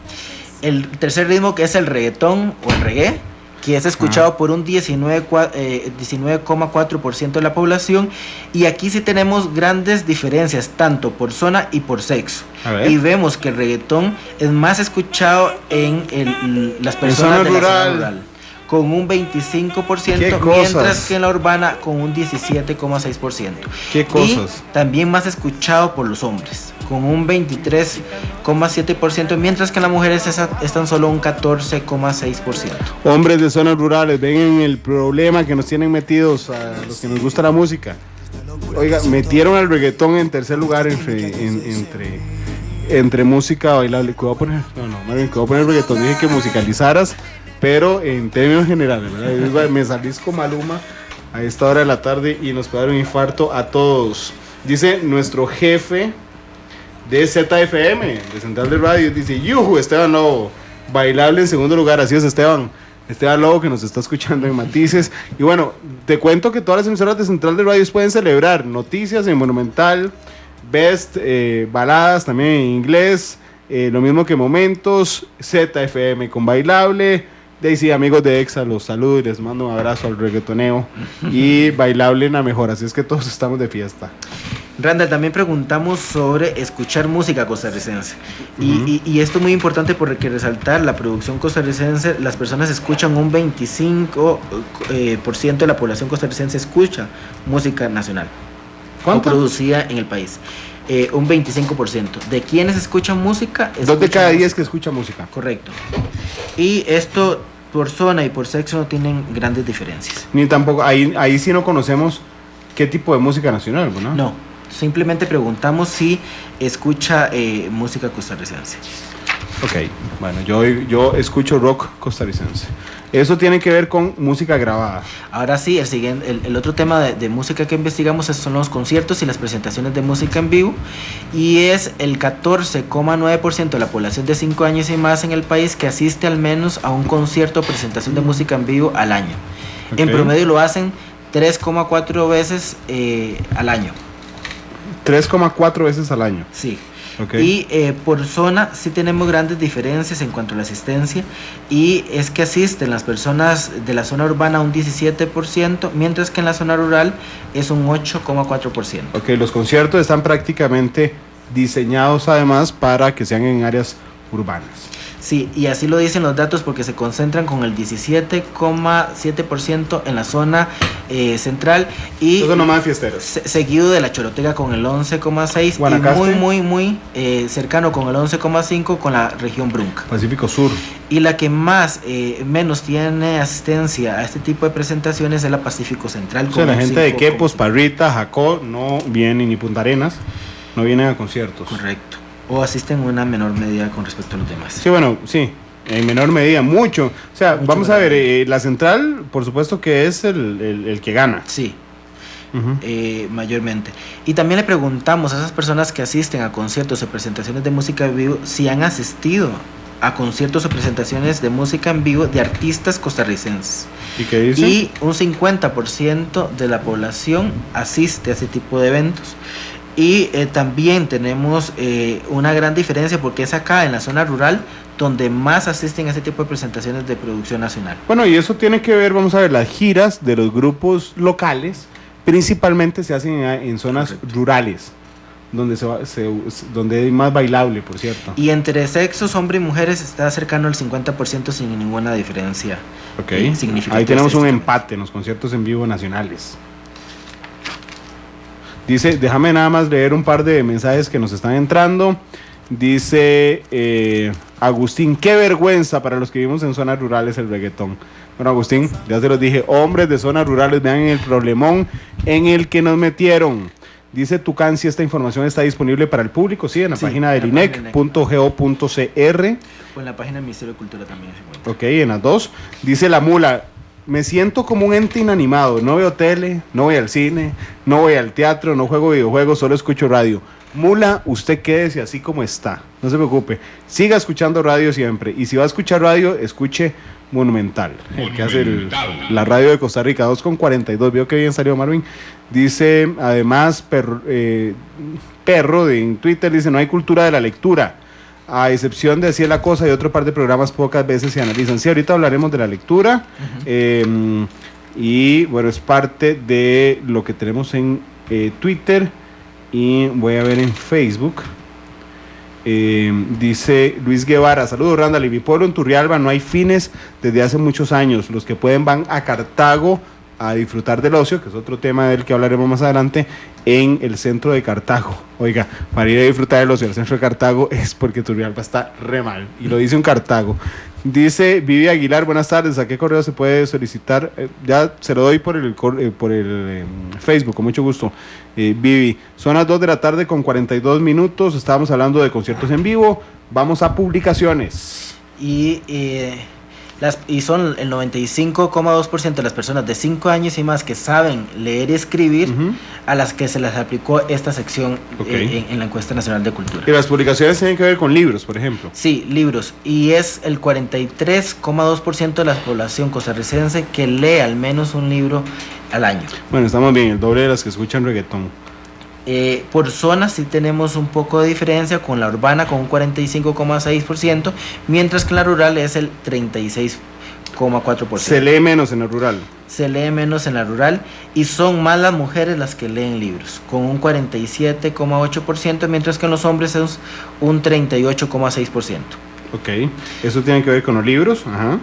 El tercer ritmo, que es el reggaetón o el reggae, que es escuchado por un 19,4% de la población. Y aquí sí tenemos grandes diferencias, tanto por zona y por sexo. A ver. Y vemos que el reggaetón es más escuchado en las personas zona de la rural. zona rural, con un 25%, ¿Qué cosas? mientras que en la urbana con un 17,6%. ¿Qué Y cosas? también más escuchado por los hombres, con un 23,7%, mientras que en las mujeres es tan solo un 14,6%. Hombres de zonas rurales, ven en el problema que nos tienen metidos a los que nos gusta la música. Oiga, metieron al reggaetón en tercer lugar entre música bailable. ¿Qué voy a poner? No, Marvin, que voy a poner reggaetón. Dije que musicalizaras, pero en términos generales, ¿verdad? Me salís con Maluma a esta hora de la tarde y nos puede dar un infarto a todos. Dice nuestro jefe de ZFM, de Central de Radio, dice: Yuhu, Esteban Lobo, bailable en segundo lugar. Así es, Esteban Lobo, que nos está escuchando en Matices. Y bueno, te cuento que todas las emisoras de Central de Radio pueden celebrar noticias en Monumental, Best, baladas también en inglés, lo mismo que Momentos, ZFM con bailable. Daisy, amigos de EXA, los saludo y les mando un abrazo al reggaetoneo. Y bailable en la mejor, así es que todos estamos de fiesta. Randall, también preguntamos sobre escuchar música costarricense. Y esto es muy importante porque resaltar la producción costarricense. Las personas escuchan un 25% de la población costarricense escucha música nacional. ¿Cuánto? O producida en el país. Un 25%. ¿De quienes escuchan música? 2 de cada 10 música. que escucha música. Correcto. Y esto por zona y por sexo no tienen grandes diferencias. Ni tampoco, ahí sí no conocemos qué tipo de música nacional, ¿no? No, simplemente preguntamos si escucha música costarricense. Ok, bueno, yo escucho rock costarricense. Eso tiene que ver con música grabada. Ahora sí, el otro tema de música que investigamos son los conciertos y las presentaciones de música en vivo. Y es el 14,9% de la población de 5 años y más en el país que asiste al menos a un concierto o presentación de música en vivo al año. Ok. En promedio lo hacen 3,4 veces al año. 3,4 veces al año. Sí. Okay. Y por zona sí tenemos grandes diferencias en cuanto a la asistencia, y es que asisten las personas de la zona urbana un 17%, mientras que en la zona rural es un 8,4%. Ok, los conciertos están prácticamente diseñados además para que sean en áreas urbanas. Sí, y así lo dicen los datos porque se concentran con el 17,7% en la zona central y Eso nomás fiesteros. seguido de la Chorotega con el 11,6% y Guanacaste. muy cercano con el 11,5% con la región Brunca. Pacífico Sur. Y la que menos tiene asistencia a este tipo de presentaciones es la Pacífico Central. O sea, la con gente de 5,5%. Quepos, Parrita, Jacó no vienen, ni Punta Arenas, no vienen a conciertos. Correcto. O asisten en una menor medida con respecto a los demás. Sí, bueno, sí, en menor medida, mucho. O sea, Mucho vamos a menor. ver, la central, por supuesto que es el que gana. Sí. mayormente. Y también le preguntamos a esas personas que asisten a conciertos o presentaciones de música en vivo si han asistido a conciertos o presentaciones de música en vivo de artistas costarricenses. ¿Y qué dice? Y un 50% de la población asiste a ese tipo de eventos. Y también tenemos una gran diferencia porque es acá en la zona rural donde más asisten a ese tipo de presentaciones de producción nacional. Bueno, y eso tiene que ver, vamos a ver, las giras de los grupos locales principalmente se hacen en zonas rurales, donde hay más bailable, por cierto. Y entre sexos, hombres y mujeres, está cercano al 50% sin ninguna diferencia significativa. Ahí tenemos un empate en los conciertos en vivo nacionales. Dice, déjame nada más leer un par de mensajes que nos están entrando. Dice Agustín, qué vergüenza para los que vivimos en zonas rurales el reggaetón. Bueno, Agustín, ya se los dije, hombres de zonas rurales, vean el problemón en el que nos metieron. Dice Tucán, si esta información está disponible para el público, sí, en la página del INEC.go.cr. O en la página del Ministerio de Cultura también. Ok, en las dos. Dice la mula, me siento como un ente inanimado, no veo tele, no voy al cine, no voy al teatro, no juego videojuegos, solo escucho radio. Mula, usted quédese así como está, no se preocupe, siga escuchando radio siempre, y si va a escuchar radio, escuche Monumental, el que hace la radio de Costa Rica, 2:42, veo que bien salió Marvin. Dice, además, Perro en Twitter dice, no hay cultura de la lectura, a excepción de Así es la Cosa y otro par de programas pocas veces se analizan. Sí, ahorita hablaremos de la lectura, y bueno, es parte de lo que tenemos en Twitter, y voy a ver en Facebook. Dice Luis Guevara, saludos Randall, en mi pueblo en Turrialba no hay fines desde hace muchos años, los que pueden van a Cartago a disfrutar del ocio, que es otro tema del que hablaremos más adelante, en el centro de Cartago. Oiga, para ir a disfrutar del ocio al centro de Cartago es porque Turrialba está re mal, y lo dice un Cartago. Dice Vivi Aguilar, buenas tardes, ¿a qué correo se puede solicitar? Ya se lo doy por el Facebook, con mucho gusto. Vivi, son las 2 de la tarde con 42 minutos, estábamos hablando de conciertos en vivo, vamos a publicaciones. Y son el 95,2% de las personas de 5 años y más que saben leer y escribir, a las que se les aplicó esta sección en la encuesta nacional de cultura. Y las publicaciones tienen que ver con libros, por ejemplo. Sí, libros, y es el 43,2% de la población costarricense que lee al menos un libro al año. Bueno, estamos bien, el doble de las que escuchan reggaetón. Por zonas sí tenemos un poco de diferencia, con la urbana con un 45,6%, mientras que la rural es el 36,4%. Se lee menos en la rural. Se lee menos en la rural y son más las mujeres las que leen libros, con un 47,8%, mientras que en los hombres es un 38,6%. Ok, ¿eso tiene que ver con los libros? Ajá.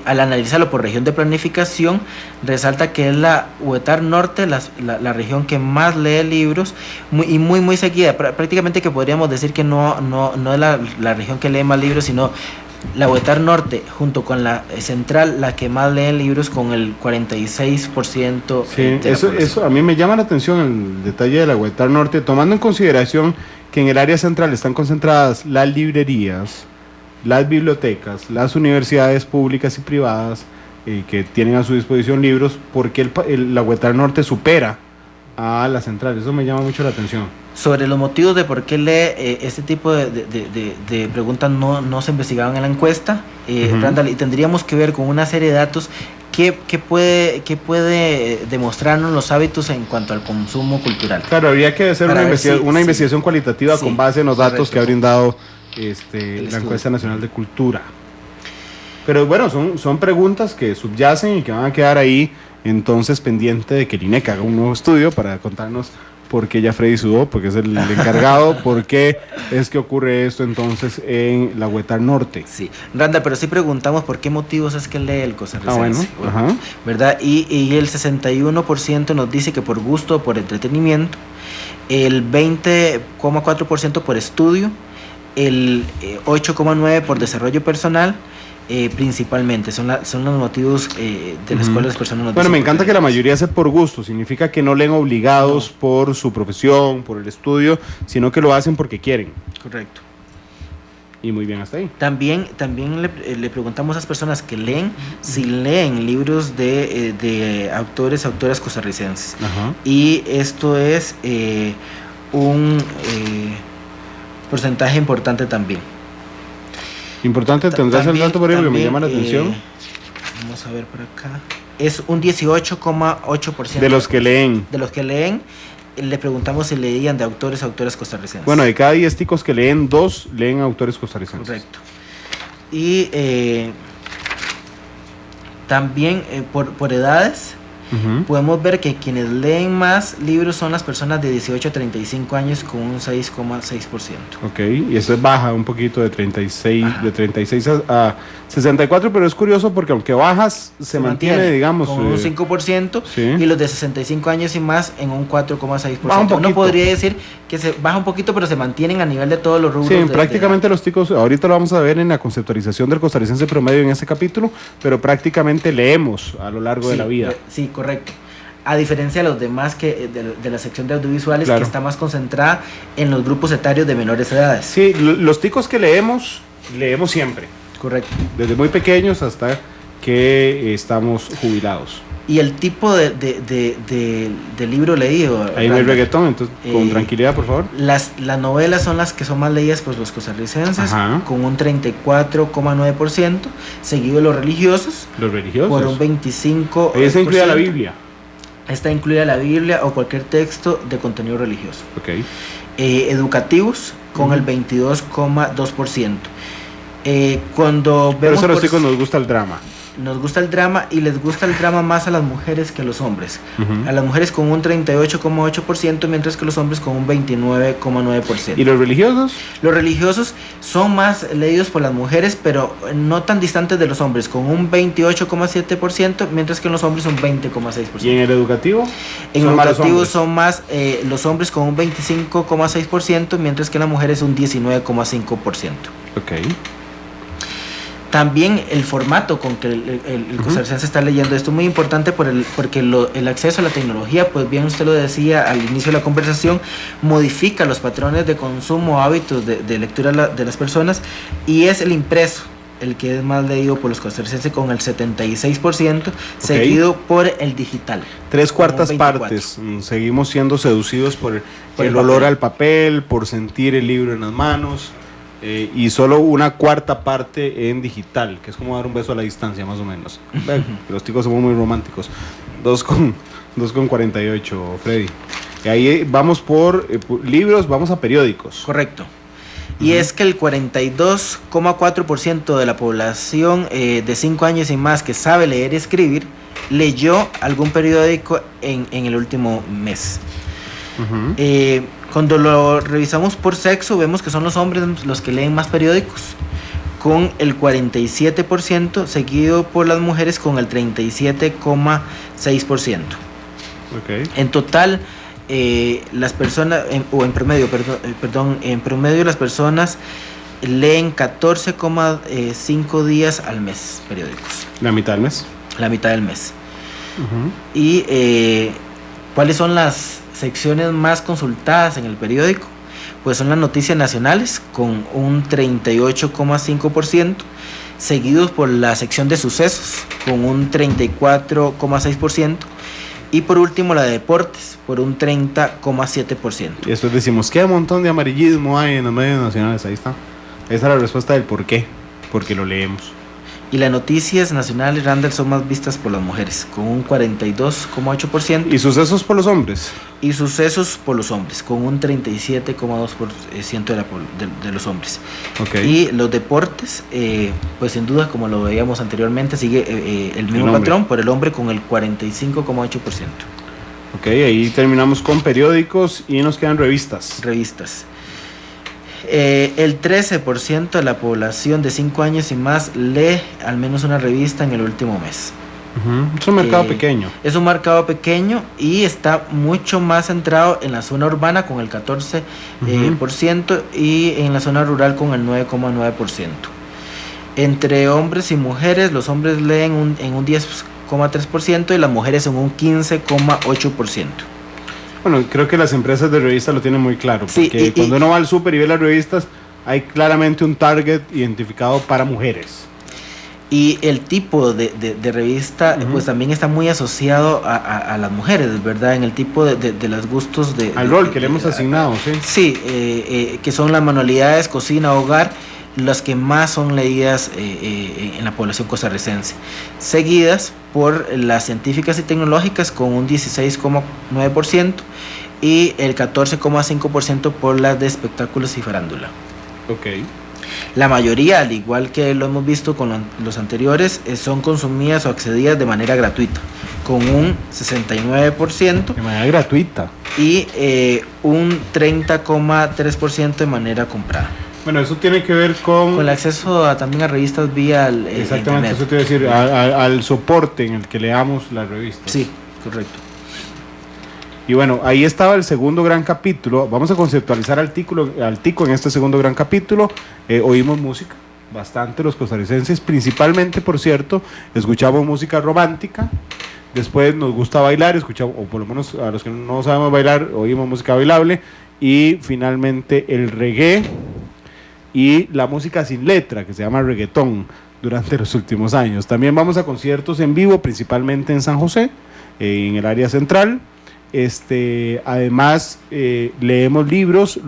Al analizarlo por región de planificación, resalta que es la Huetar Norte, la región que más lee libros, muy seguida. Prácticamente que podríamos decir que no es la región que lee más libros, sino la Huetar Norte, junto con la Central, la que más lee libros, con el 46%. Sí, eso a mí me llama la atención, el detalle de la Huetar Norte, tomando en consideración que en el área central están concentradas las librerías, las bibliotecas, las universidades públicas y privadas que tienen a su disposición libros, porque la Huetar Norte supera a la central. Eso me llama mucho la atención. Sobre los motivos de por qué lee este tipo de preguntas no se investigaban en la encuesta, Randall, y tendríamos que ver con una serie de datos que puede demostrarnos los hábitos en cuanto al consumo cultural. Claro, habría que hacer una investigación cualitativa con base en los datos que ha brindado la encuesta nacional de cultura. Pero bueno, son preguntas que subyacen y que van a quedar ahí, entonces pendiente de que el INEC haga un nuevo estudio para contarnos por qué ya Freddy sudó, porque es el encargado, por qué es que ocurre esto entonces en la Huetar Norte. Sí, Randa, pero sí preguntamos por qué motivos es que lee el costarricense. Bueno, ajá. ¿Verdad? Y el 61% nos dice que por gusto o por entretenimiento, el 20,4% por estudio, el 8,9% por desarrollo personal, principalmente son los motivos de los cuales las personas nos dicen. Bueno, me encanta que la mayoría hace por gusto, significa que no leen obligados por su profesión, por el estudio, sino que lo hacen porque quieren. Correcto. Y muy bien hasta ahí. También le preguntamos a las personas que leen si leen libros de autoras costarricenses. Ajá. Y esto es un porcentaje importante también. Importante, ¿tendrás el dato por ahí? Porque me llama la atención. Vamos a ver por acá. Es un 18,8%. De los que leen. De los que leen, le preguntamos si leían de autoras costarricenses. Bueno, de cada 10 ticos que leen, 2 leen autores costarricenses. Correcto. Y también por edades, podemos ver que quienes leen más libros son las personas de 18 a 35 años con un 6,6%. Ok, y eso baja un poquito de 36, de 36 a 64, pero es curioso porque aunque bajas, se mantiene, digamos, con un 5%, sí. Y los de 65 años y más en un 4,6%. Baja un poquito. Uno podría decir que se baja un poquito, pero se mantienen a nivel de todos los rubros. Sí, prácticamente los ticos, ahorita lo vamos a ver en la conceptualización del costarricense promedio en este capítulo, pero prácticamente leemos a lo largo de la vida. Sí, correcto. A diferencia de los demás que de la sección de audiovisuales, claro, que está más concentrada en los grupos etarios de menores edades. Sí, los ticos que leemos siempre. Correcto. Desde muy pequeños hasta que estamos jubilados. Y el tipo de libro leído. Ahí ve el reggaetón, entonces con tranquilidad, por favor. Las novelas son las que son más leídas por los costarricenses, ajá, con un 34,9%, seguido de los religiosos. Los religiosos. Por un 25%. Ahí está incluida la Biblia. Está incluida la Biblia o cualquier texto de contenido religioso. Ok. Educativos con el 22,2%. Cuando vemos, pero eso a los chicos nos gusta el drama. Nos gusta el drama, y les gusta el drama más a las mujeres que a los hombres. A las mujeres con un 38,8%, mientras que los hombres con un 29,9%. ¿Y los religiosos? Los religiosos son más leídos por las mujeres, pero no tan distantes de los hombres, con un 28,7%, mientras que en los hombres un 20,6%. ¿Y en el educativo? En el educativo son más los hombres con un 25,6%, mientras que las mujeres un 19,5%. Ok. También el formato con que el costarricense está leyendo esto es muy importante porque el acceso a la tecnología, pues bien usted lo decía al inicio de la conversación, modifica los patrones de consumo, hábitos de lectura de las personas, y es el impreso el que es más leído por los costarricenses con el 76%, seguido por el digital. 3/4 partes. Seguimos siendo seducidos por el olor al papel, por sentir el libro en las manos. Y solo 1/4 parte en digital, que es como dar un beso a la distancia, más o menos. Los chicos somos muy románticos. 2,48, Freddy. Y ahí vamos por libros, vamos a periódicos. Correcto. Y es que el 42,4% de la población de 5 años y más que sabe leer y escribir leyó algún periódico en el último mes. Cuando lo revisamos por sexo, vemos que son los hombres los que leen más periódicos, con el 47%, seguido por las mujeres con el 37,6%. En total, las personas, en promedio las personas leen 14,5 días al mes periódicos. ¿La mitad del mes? La mitad del mes. Y ¿cuáles son las secciones más consultadas en el periódico? Pues son las noticias nacionales con un 38,5%, seguidos por la sección de sucesos con un 34,6%, y por último la de deportes por un 30,7%. Y después decimos, ¿qué montón de amarillismo hay en los medios nacionales? Ahí está. Esa es la respuesta del por qué. Porque lo leemos. Y las noticias nacionales, Randall, son más vistas por las mujeres, con un 42,8%. ¿Y sucesos por los hombres? Y sucesos por los hombres, con un 37,2% de los hombres. Y los deportes, pues sin duda, como lo veíamos anteriormente, sigue el mismo patrón por el hombre con el 45,8%. Ok, ahí terminamos con periódicos y nos quedan revistas. Revistas. El 13% de la población de 5 años y más lee al menos una revista en el último mes. Es un mercado pequeño. Es un mercado pequeño y está mucho más centrado en la zona urbana con el 14%, y en la zona rural con el 9,9%. Entre hombres y mujeres, los hombres leen en un 10,3% y las mujeres en un 15,8%. Bueno, creo que las empresas de revistas lo tienen muy claro, porque cuando uno va al súper y ve las revistas, hay claramente un target identificado para mujeres. Y el tipo de revista, pues también está muy asociado a las mujeres, ¿verdad? En el tipo de los gustos al rol que le hemos asignado, ¿sí? Sí, que son las manualidades, cocina, hogar, las que más son leídas en la población costarricense, seguidas por las científicas y tecnológicas con un 16,9% y el 14,5% por las de espectáculos y farándula. Ok. La mayoría, al igual que lo hemos visto con los anteriores, son consumidas o accedidas de manera gratuita, con un 69%. De manera gratuita. Y un 30,3% de manera comprada. Bueno, eso tiene que ver con el acceso también a revistas vía exactamente, internet. Eso te iba a decir, al soporte en el que leamos las revistas. Sí, correcto. Y bueno, ahí estaba el segundo gran capítulo. Vamos a conceptualizar al tico en este segundo gran capítulo. Oímos música, bastante los costarricenses, principalmente, por cierto, escuchamos música romántica. Después nos gusta bailar, escuchamos, o por lo menos a los que no sabemos bailar, oímos música bailable. Y finalmente el reggae y la música sin letra, que se llama reggaetón, durante los últimos años. También vamos a conciertos en vivo, principalmente en San José, en el área central. Además, leemos libros.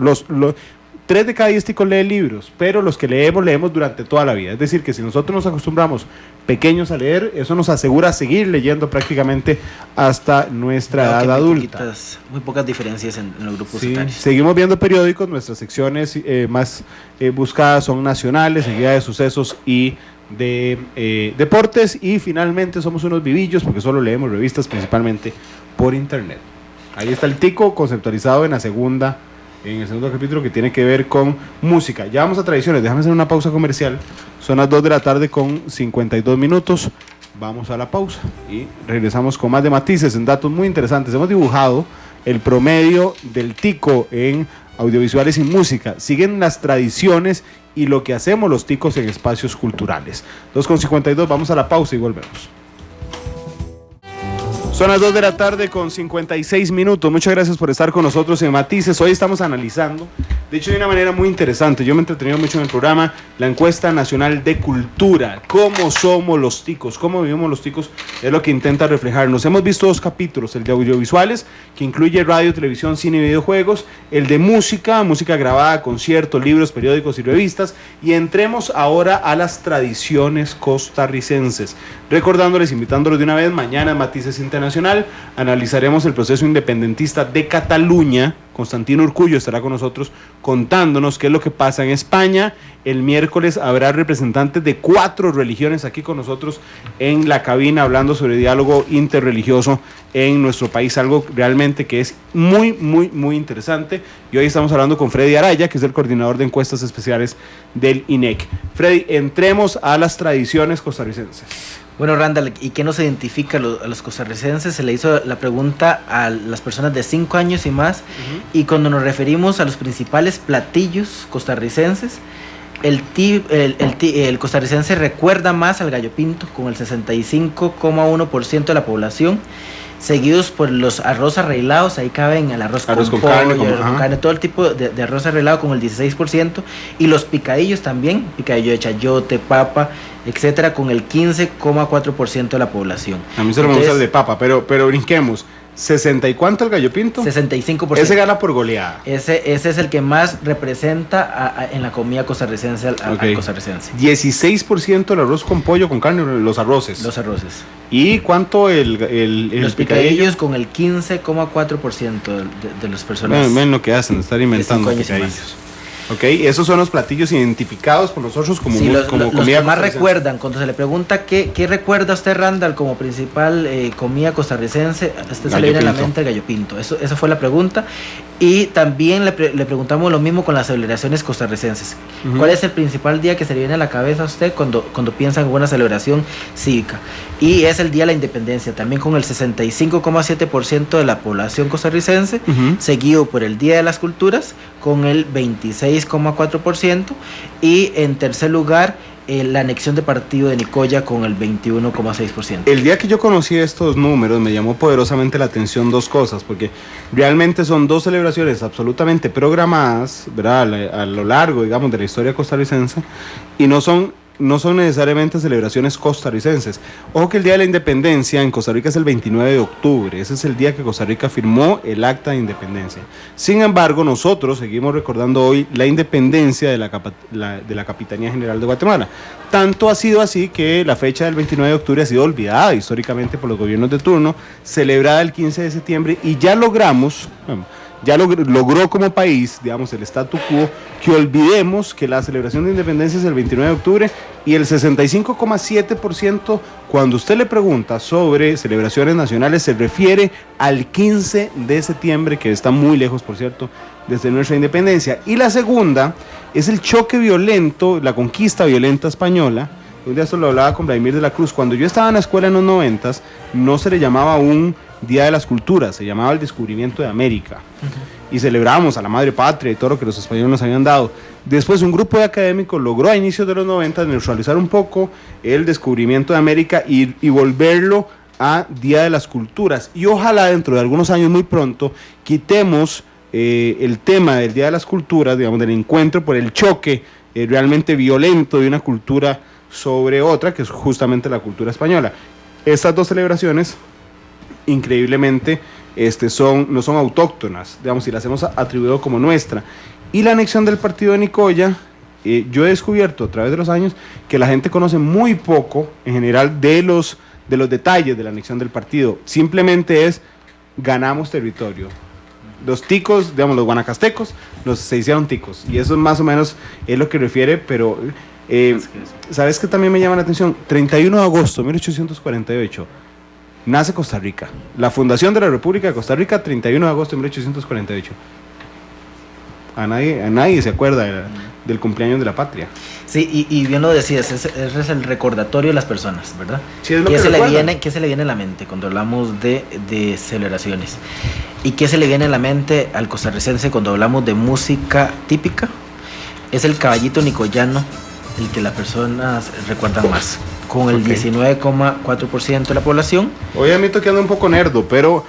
3 de cada 10 ticos leen libros, pero los que leemos durante toda la vida. Es decir, que si nosotros nos acostumbramos pequeños a leer, eso nos asegura seguir leyendo prácticamente hasta nuestra edad adulta. Muy pocas diferencias en los grupos etarios. Seguimos viendo periódicos. Nuestras secciones más buscadas son nacionales, seguida de sucesos y de deportes. Y finalmente somos unos vivillos porque solo leemos revistas principalmente por internet. Ahí está el tico conceptualizado en el segundo capítulo, que tiene que ver con música. Ya vamos a tradiciones, déjame hacer una pausa comercial. Son las 2 de la tarde con 52 minutos. Vamos a la pausa y regresamos con más de matices en datos muy interesantes. Hemos dibujado el promedio del tico en audiovisuales y música. Siguen las tradiciones y lo que hacemos los ticos en espacios culturales. 2:52, vamos a la pausa y volvemos. Son las 2 de la tarde con 56 minutos. Muchas gracias por estar con nosotros en Matices. Hoy estamos analizando, de hecho de una manera muy interesante, yo me he entretenido mucho en el programa, la encuesta nacional de cultura. ¿Cómo somos los ticos? ¿Cómo vivimos los ticos? Es lo que intenta reflejarnos. Hemos visto 2 capítulos, el de audiovisuales, que incluye radio, televisión, cine y videojuegos, el de música grabada, conciertos, libros, periódicos y revistas, y entremos ahora a las tradiciones costarricenses. Recordándoles, invitándolos de una vez, mañana en Matices Internacional analizaremos el proceso independentista de Cataluña. Constantino Urcullo estará con nosotros contándonos qué es lo que pasa en España. El miércoles habrá representantes de 4 religiones aquí con nosotros en la cabina, hablando sobre diálogo interreligioso en nuestro país, algo realmente que es muy, muy, muy interesante. Y hoy estamos hablando con Freddy Araya, que es el coordinador de encuestas especiales del INEC. Freddy, entremos a las tradiciones costarricenses. Bueno, Randall, ¿y qué nos identifica a los costarricenses? Se le hizo la pregunta a las personas de 5 años y más, y cuando nos referimos a los principales platillos costarricenses, el costarricense recuerda más al gallo pinto, con el 65,1% de la población, seguidos por los arroz arreglados. Ahí caben el arroz con pollo, carne, con carne, todo el tipo de arroz arreglado con el 16%, y los picadillos también, picadillo de chayote, papa, etcétera, con el 15,4% de la población. A mí solo me gusta el de papa, pero brinquemos. ¿60 y cuánto el gallo pinto? 65%. Ese gana por goleada. Ese es el que más representa en la comida costarricense al costarricense. 16% el arroz con pollo, con carne, los arroces. Los arroces. ¿Y cuánto los picadillos? Con el 15,4% de las personas. Ven lo que hacen, estar inventando picadillos. Ok, esos son los platillos identificados por nosotros como comida. Los que más recuerdan, cuando se le pregunta qué recuerda usted, Randall, como principal comida costarricense, a usted se le viene a la mente el gallo pinto. Esa fue la pregunta. Y también le preguntamos lo mismo con las celebraciones costarricenses. ¿Cuál es el principal día que se le viene a la cabeza a usted cuando piensa en una celebración cívica? Y es el Día de la Independencia, también con el 65,7% de la población costarricense, seguido por el Día de las Culturas, con el 26,4%, y en tercer lugar la anexión de partido de Nicoya con el 21,6%. El día que yo conocí estos números me llamó poderosamente la atención dos cosas, porque realmente son dos celebraciones absolutamente programadas, ¿verdad? A lo largo, digamos, de la historia costarricense, y no son necesariamente celebraciones costarricenses. Ojo que el Día de la Independencia en Costa Rica es el 29 de octubre, ese es el día que Costa Rica firmó el Acta de Independencia. Sin embargo, nosotros seguimos recordando hoy la independencia de la Capitanía General de Guatemala. Tanto ha sido así que la fecha del 29 de octubre ha sido olvidada históricamente por los gobiernos de turno, celebrada el 15 de septiembre, y ya logramos... ya logró como país, digamos, el statu quo, que olvidemos que la celebración de independencia es el 29 de octubre y el 65,7% cuando usted le pregunta sobre celebraciones nacionales se refiere al 15 de septiembre, que está muy lejos, por cierto, desde nuestra independencia. Y la segunda es el choque violento, la conquista violenta española. Un día esto lo hablaba con Vladimir de la Cruz. Cuando yo estaba en la escuela en los 90s, no se le llamaba un Día de las Culturas, se llamaba el Descubrimiento de América. Y celebrábamos a la madre patria y todo lo que los españoles nos habían dado. Después un grupo de académicos logró a inicios de los 90 neutralizar un poco el Descubrimiento de América y volverlo a Día de las Culturas. Y ojalá dentro de algunos años, muy pronto, quitemos el tema del Día de las Culturas, digamos, del encuentro por el choque realmente violento de una cultura sobre otra, que es justamente la cultura española. Estas dos celebraciones, increíblemente, no son autóctonas, digamos, si las hemos atribuido como nuestra. Y la anexión del partido de Nicoya, yo he descubierto a través de los años que la gente conoce muy poco, en general, de los detalles de la anexión del partido. Simplemente es, ganamos territorio. Los ticos, digamos, los guanacastecos, se hicieron ticos. Y eso más o menos es lo que refiere, pero... ¿sabes qué también me llama la atención? 31 de agosto de 1848 nace Costa Rica, la fundación de la República de Costa Rica, 31 de agosto de 1848. A nadie se acuerda del cumpleaños de la patria. Sí, y bien lo decías, ese es el recordatorio de las personas, ¿verdad? Sí, es lo ¿Qué que se le viene a la mente cuando hablamos de celebraciones? ¿Y qué se le viene a la mente al costarricense cuando hablamos de música típica? Es el caballito nicoyano el que las personas recuerdan más, con el 19,4% de la población. Hoy admito que ando un poco nerdo, pero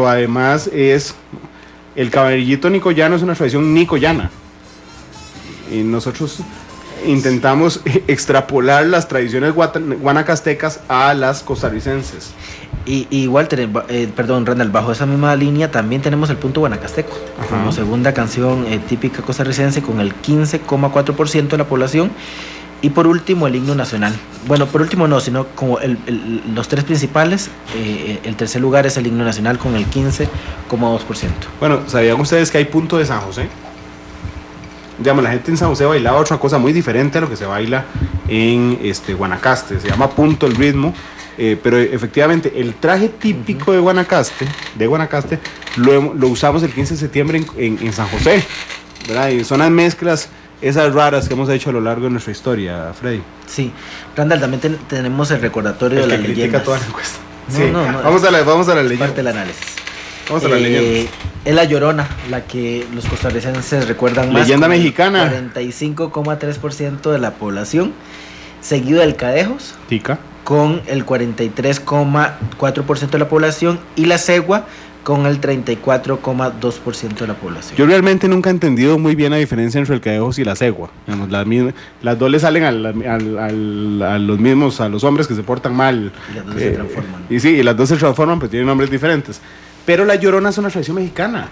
además el caballito nicoyano es una tradición nicoyana. Y nosotros intentamos extrapolar las tradiciones guanacastecas a las costarricenses. Y Walter, Randall, bajo esa misma línea también tenemos el punto guanacasteco, como segunda canción típica costarricense con el 15,4% de la población. Y por último el himno nacional. Bueno, por último no, sino como los tres principales. El tercer lugar es el himno nacional con el 15,2%. Bueno, ¿sabían ustedes que hay punto de San José? Digamos, la gente en San José bailaba otra cosa muy diferente a lo que se baila en Guanacaste. Se llama punto el ritmo. Pero efectivamente el traje típico de Guanacaste lo usamos el 15 de septiembre en San José, ¿verdad? Y son las mezclas esas raras que hemos hecho a lo largo de nuestra historia, Freddy. Sí, Randall, también tenemos el recordatorio de las leyendas. Critica toda la encuesta. No, sí. no, vamos a la leyenda. Parte del análisis. Vamos a la leyenda. Es la Llorona, la que los costarricenses recuerdan más. Leyenda mexicana. 45,3% de la población, seguido del Cadejos. Tica. Con el 43,4% de la población, y la Cegua con el 34,2% de la población. Yo realmente nunca he entendido muy bien la diferencia entre el Cadejos y la Cegua. Digamos, las dos le salen a los hombres que se portan mal. Y las dos se transforman. Y las dos se transforman, pero tienen nombres diferentes. Pero la Llorona es una tradición mexicana,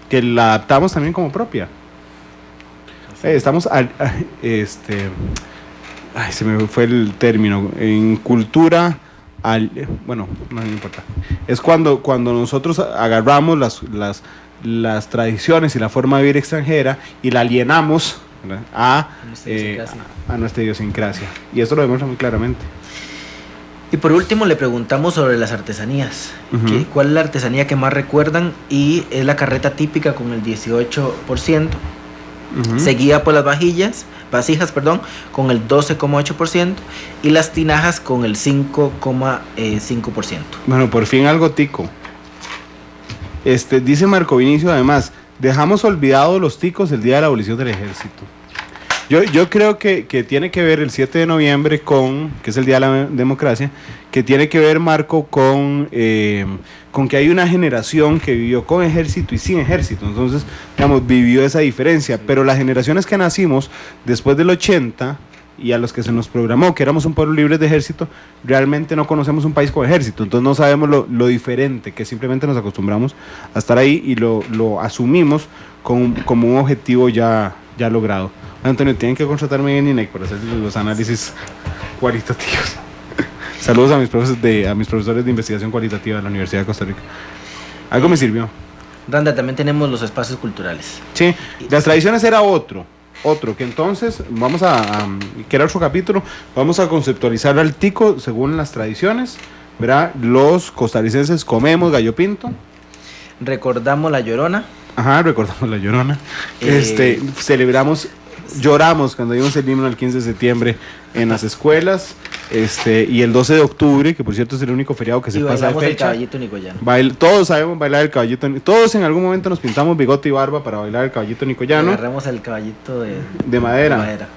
que la adaptamos también como propia. Estamos... se me fue el término. En cultura... bueno, no importa. Es cuando nosotros agarramos las tradiciones y la forma de vivir extranjera y la alienamos, ¿verdad?, a nuestra idiosincrasia. Y esto lo demuestra muy claramente. Y por último le preguntamos sobre las artesanías. ¿Cuál es la artesanía que más recuerdan? Y es la carreta típica con el 18%. Seguida por las vasijas, con el 12,8%, y las tinajas con el 5,5%. Bueno, por fin algo tico. Dice Marco Vinicio, además, dejamos olvidados los ticos el día de la abolición del ejército. Yo creo que tiene que ver el 7 de noviembre que es el Día de la Democracia, que tiene que ver, Marco, con que hay una generación que vivió con ejército y sin ejército. Entonces, digamos, vivió esa diferencia. Pero las generaciones que nacimos después del 80 y a los que se nos programó que éramos un pueblo libre de ejército, realmente no conocemos un país con ejército. Entonces no sabemos lo diferente, que simplemente nos acostumbramos a estar ahí y lo asumimos como un objetivo ya logrado. Antonio, tienen que contratarme en INEC para hacer los análisis cualitativos. Saludos a mis profesores de investigación cualitativa de la Universidad de Costa Rica. Algo me sirvió. Randa, también tenemos los espacios culturales. Sí, las tradiciones era otro, que entonces vamos que era otro capítulo, vamos a conceptualizar al tico según las tradiciones, ¿verdad? Los costarricenses comemos gallo pinto. Recordamos la Llorona. Ajá, recordamos la Llorona. Lloramos cuando dimos el himno el 15 de septiembre en las escuelas, y el 12 de octubre, que por cierto es el único feriado que se pasa de fecha. El caballito nicoyano. Todos sabemos bailar el caballito, todos en algún momento nos pintamos bigote y barba para bailar el caballito nicoyano. Agarramos el caballito de madera.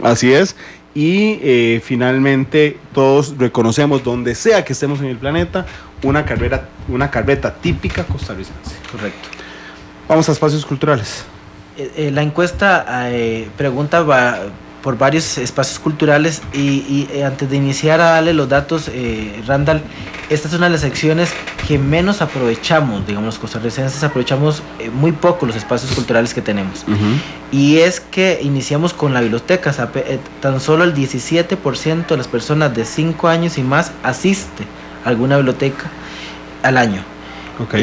Así es. Y finalmente todos reconocemos, donde sea que estemos en el planeta, una carreta típica costarricense. Correcto. Vamos a espacios culturales. La encuesta pregunta por varios espacios culturales y antes de iniciar a darle los datos, Randall, esta es una de las secciones que menos aprovechamos, digamos, los costarricenses aprovechamos muy poco los espacios culturales que tenemos. Y es que iniciamos con la biblioteca, tan solo el 17% de las personas de 5 años y más asiste a alguna biblioteca al año. Ok, 2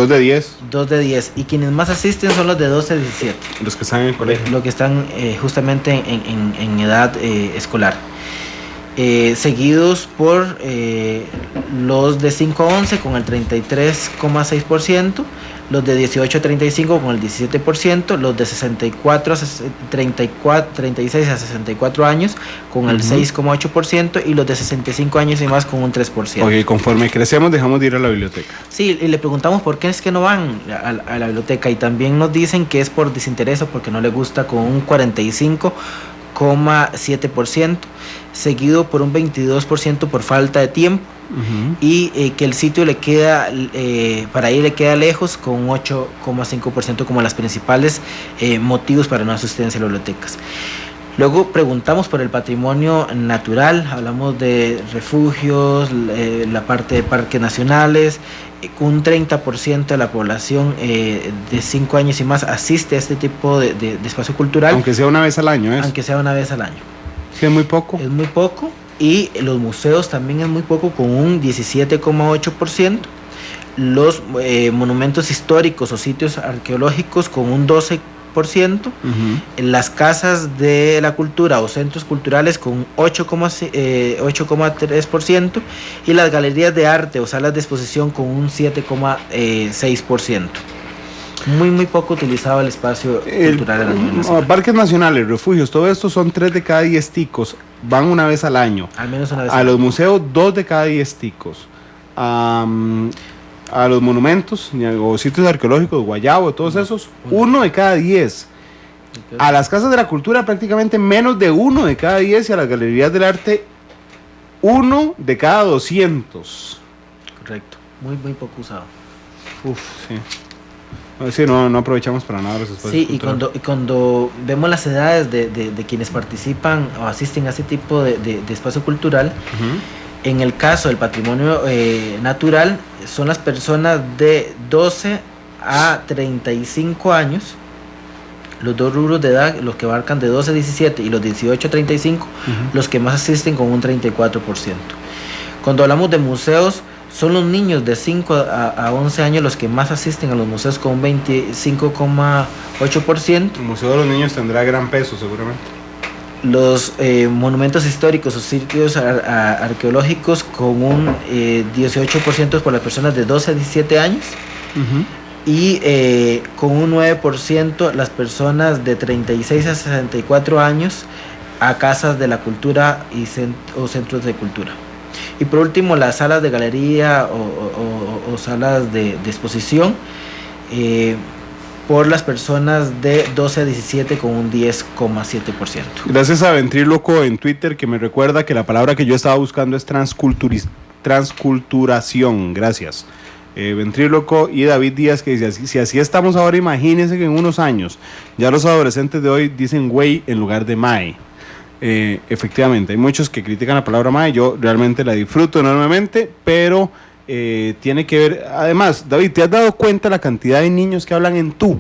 de 10. 2 de 10. Y quienes más asisten son los de 12 a 17. Los que están en el colegio. Los que están justamente en edad escolar. Seguidos por los de 5 a 11 con el 33,6%, los de 18 a 35 con el 17%, los de 36 a 64 años con el 6,8% y los de 65 años y más con un 3%. Ok, conforme crecemos dejamos de ir a la biblioteca. Sí, y le preguntamos por qué es que no van a la biblioteca y también nos dicen que es por desinterés o porque no les gusta, con un 45,7%, seguido por un 22% por falta de tiempo. Y que el sitio le queda para ir le queda lejos, con un 8,5% como las principales motivos para no asistencia a las bibliotecas. Luego preguntamos por el patrimonio natural, hablamos de refugios, la parte de parques nacionales. Un 30% de la población de 5 años y más asiste a este tipo de espacio cultural. Aunque sea una vez al año, ¿es? Aunque sea una vez al año. Sí, es muy poco. Es muy poco. Y los museos también es muy poco, con un 17,8%. Los monumentos históricos o sitios arqueológicos con un 12%. Las casas de la cultura o centros culturales con 8,3%. Y las galerías de arte o salas de exposición con un 7,6%. Muy poco utilizado el espacio cultural de la Nacional. Parques nacionales, refugios, todo esto son 3 de cada 10 ticos, van una vez al año. Al menos una vez. A los museos, 2 de cada 10 ticos. A los monumentos o sitios arqueológicos, Guayabo, todos esos, 1 de cada 10. A las casas de la cultura, prácticamente menos de 1 de cada 10, y a las galerías del arte, 1 de cada 200. Correcto, muy poco usado. Sí. Sí, no aprovechamos para nada los espacios. Sí, y cuando vemos las edades de quienes participan o asisten a este tipo de espacio cultural, en el caso del patrimonio natural, son las personas de 12 a 35 años, los dos rubros de edad, los que abarcan de 12 a 17 y los 18 a 35, los que más asisten con un 34%. Cuando hablamos de museos, son los niños de 5 a 11 años los que más asisten a los museos, con un 25,8%. El Museo de los Niños tendrá gran peso seguramente. Los monumentos históricos o sitios arqueológicos con un 18% por las personas de 12 a 17 años. Y con un 9% las personas de 36 a 64 años a casas de la cultura o centros de cultura. Y por último, las salas de galería o salas de exposición por las personas de 12 a 17 con un 10,7%. Gracias a Ventríloco en Twitter, que me recuerda que la palabra que yo estaba buscando es transculturación. Gracias. Ventríloco, y David Díaz, que dice, si así estamos ahora, imagínense que en unos años ya los adolescentes de hoy dicen güey en lugar de mae. Efectivamente, hay muchos que critican la palabra mae, yo realmente la disfruto enormemente, pero tiene que ver, además, David, ¿te has dado cuenta la cantidad de niños que hablan en tú?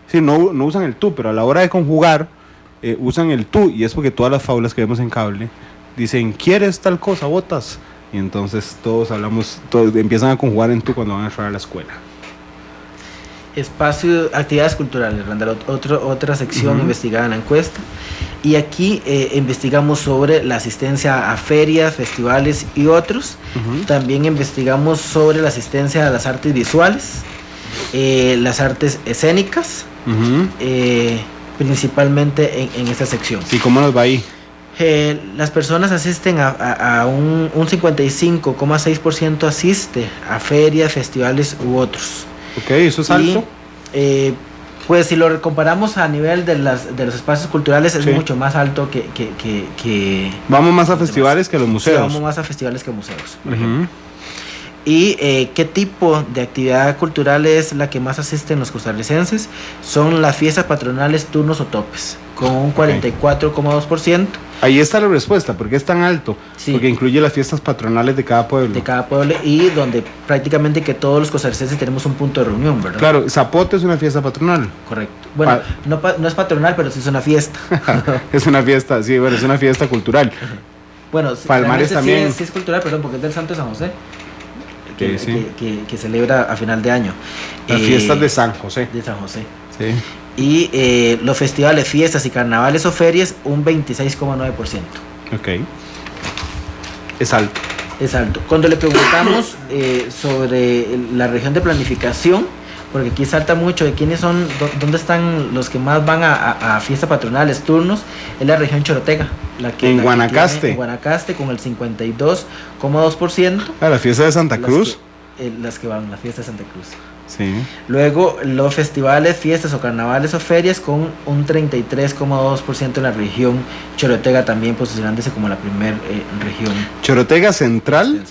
Sí, no usan el tú, pero a la hora de conjugar usan el tú, y es porque todas las fábulas que vemos en cable dicen, ¿quieres tal cosa? ¿Botas? Y entonces todos empiezan a conjugar en tú cuando van a entrar a la escuela. Actividades culturales, Randall, otra sección investigada en la encuesta. Y aquí investigamos sobre la asistencia a ferias, festivales y otros. También investigamos sobre la asistencia a las artes visuales, las artes escénicas, principalmente en esta sección. ¿Y cómo nos va ahí? Las personas asisten a un 55,6% asiste a ferias, festivales u otros. Ok, ¿eso es alto? Pues si lo comparamos a nivel de los espacios culturales es mucho más alto que vamos más a festivales que a los museos. Sí, vamos más a festivales que a museos, por ejemplo. ¿Y qué tipo de actividad cultural es la que más asisten los costarricenses? Son las fiestas patronales, turnos o topes, con un 44,2%. Ahí está la respuesta, ¿por qué es tan alto? Sí. Porque incluye las fiestas patronales de cada pueblo. De cada pueblo, y donde prácticamente que todos los costarricenses tenemos un punto de reunión, ¿verdad? Claro, Zapote es una fiesta patronal. Correcto. Bueno, no es patronal, pero sí es una fiesta. Es una fiesta, sí, bueno, es una fiesta cultural. Bueno, Palmares también. Sí es cultural, perdón, porque es del Santo de San José. Que celebra a final de año. Las fiestas de San José. De San José. Sí. Y los festivales, fiestas y carnavales o ferias, un 26,9%. Ok. Es alto. Es alto. Cuando le preguntamos sobre la región de planificación, porque aquí salta mucho de quiénes son, dónde están los que más van a fiestas patronales, turnos, es la región Chorotega. En Guanacaste. En Guanacaste con el 52,2%. La fiesta de Santa Cruz. Las que van, la fiesta de Santa Cruz. Sí. Luego los festivales, fiestas o carnavales o ferias con un 33,2% en la región Chorotega, también posicionándose como la primera región. Chorotega Central.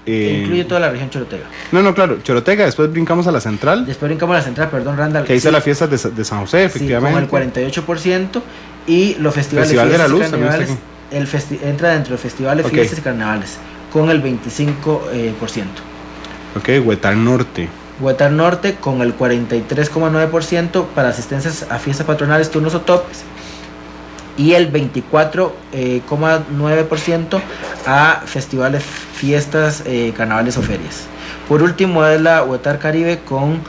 Incluye toda la región Chorotega. No, claro, Chorotega, después brincamos a la central. Después brincamos a la central, perdón, Randall. Que hice la fiesta de San José, efectivamente. Sí, con el 48%. Y los festivales, Festival de la Luz, carnavales, entra dentro de festivales, fiestas y carnavales, con el 25%. Ok, Huetar Norte. Huetar Norte con el 43,9% para asistencias a fiestas patronales, turnos o topes. Y el 24,9% a festivales, fiestas, carnavales o ferias. Por último es la Huetar Caribe con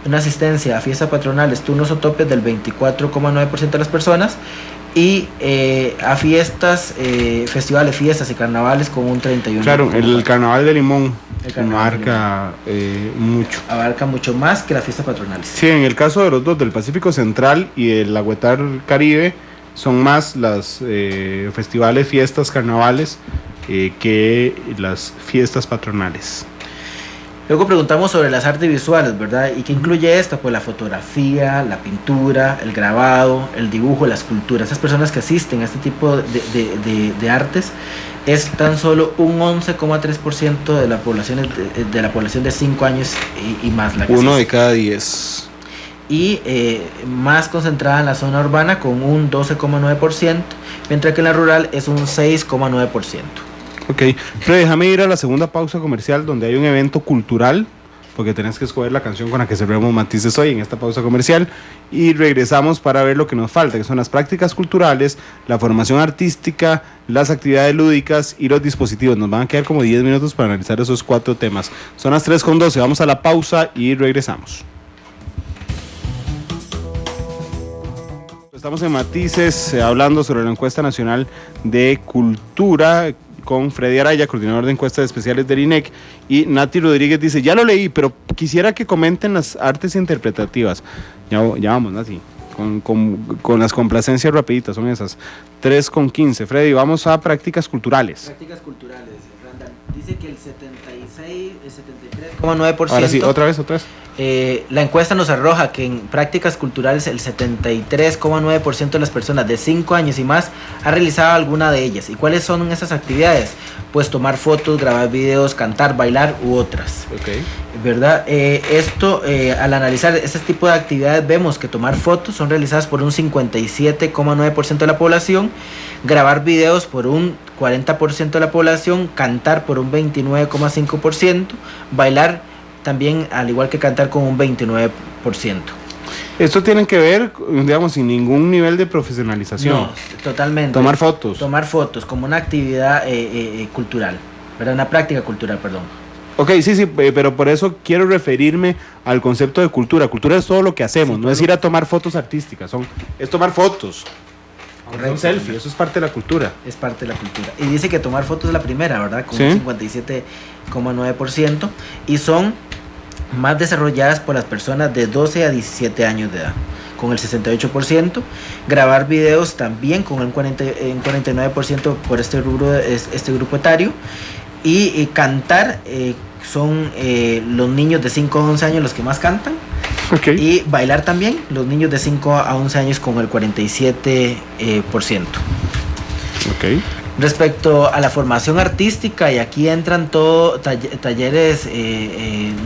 una asistencia a fiestas patronales, turnos o topes del 24,9% de las personas, y a fiestas, festivales, fiestas y carnavales con un 31%. Claro, el carnaval de Limón abarca mucho. Abarca mucho más que las fiestas patronales. Sí, en el caso de los dos, del Pacífico Central y del Huetar Caribe, son más las festivales, fiestas, carnavales que las fiestas patronales. Luego preguntamos sobre las artes visuales, ¿verdad? ¿Y qué incluye esto? Pues la fotografía, la pintura, el grabado, el dibujo, la escultura. Esas personas que asisten a este tipo de artes es tan solo un 11,3% de la población de 5 años y más. La que uno de cada 10. Y más concentrada en la zona urbana con un 12,9%, mientras que en la rural es un 6,9%. Ok, pero déjame ir a la segunda pausa comercial donde hay un evento cultural, porque tenés que escoger la canción con la que cerremos Matices hoy en esta pausa comercial, y regresamos para ver lo que nos falta, que son las prácticas culturales, la formación artística, las actividades lúdicas y los dispositivos. Nos van a quedar como 10 minutos para analizar esos 4 temas. Son las 3:12, vamos a la pausa y regresamos. Estamos en Matices hablando sobre la encuesta nacional de cultura con Freddy Araya, coordinador de encuestas especiales del INEC, y Nati Rodríguez dice, ya lo leí, pero quisiera que comenten las artes interpretativas. Ya vamos, Nati, con las complacencias rapiditas, son esas. 3:15. Freddy, vamos a prácticas culturales. Prácticas culturales, Randall. Dice que el 73,9%. Ahora sí, otra vez. La encuesta nos arroja que en prácticas culturales el 73,9% de las personas de 5 años y más ha realizado alguna de ellas. ¿Y cuáles son esas actividades? Pues tomar fotos, grabar videos, cantar, bailar u otras. Okay. ¿Verdad? Al analizar este tipo de actividades vemos que tomar fotos son realizadas por un 57,9% de la población, grabar videos por un 40% de la población, cantar por un 29,5%, bailar también, al igual que cantar, con un 29%. Esto tiene que ver, digamos, sin ningún nivel de profesionalización. No, totalmente. Tomar fotos. Tomar fotos como una actividad cultural, ¿verdad? Una práctica cultural, perdón. Ok, sí, pero por eso quiero referirme al concepto de cultura. Cultura es todo lo que hacemos, no es ir a tomar fotos artísticas, es tomar fotos. Correcto. Un selfie, eso es parte de la cultura. Es parte de la cultura. Y dice que tomar fotos es la primera, ¿verdad? Con un 57,9%. Y son más desarrolladas por las personas de 12 a 17 años de edad, con el 68%. Grabar videos también con un 49% por este grupo etario. Y cantar son los niños de 5 a 11 años los que más cantan. Okay. Y bailar también, los niños de 5 a 11 años con el 47%. Okay. Respecto a la formación artística, y aquí entran todos talleres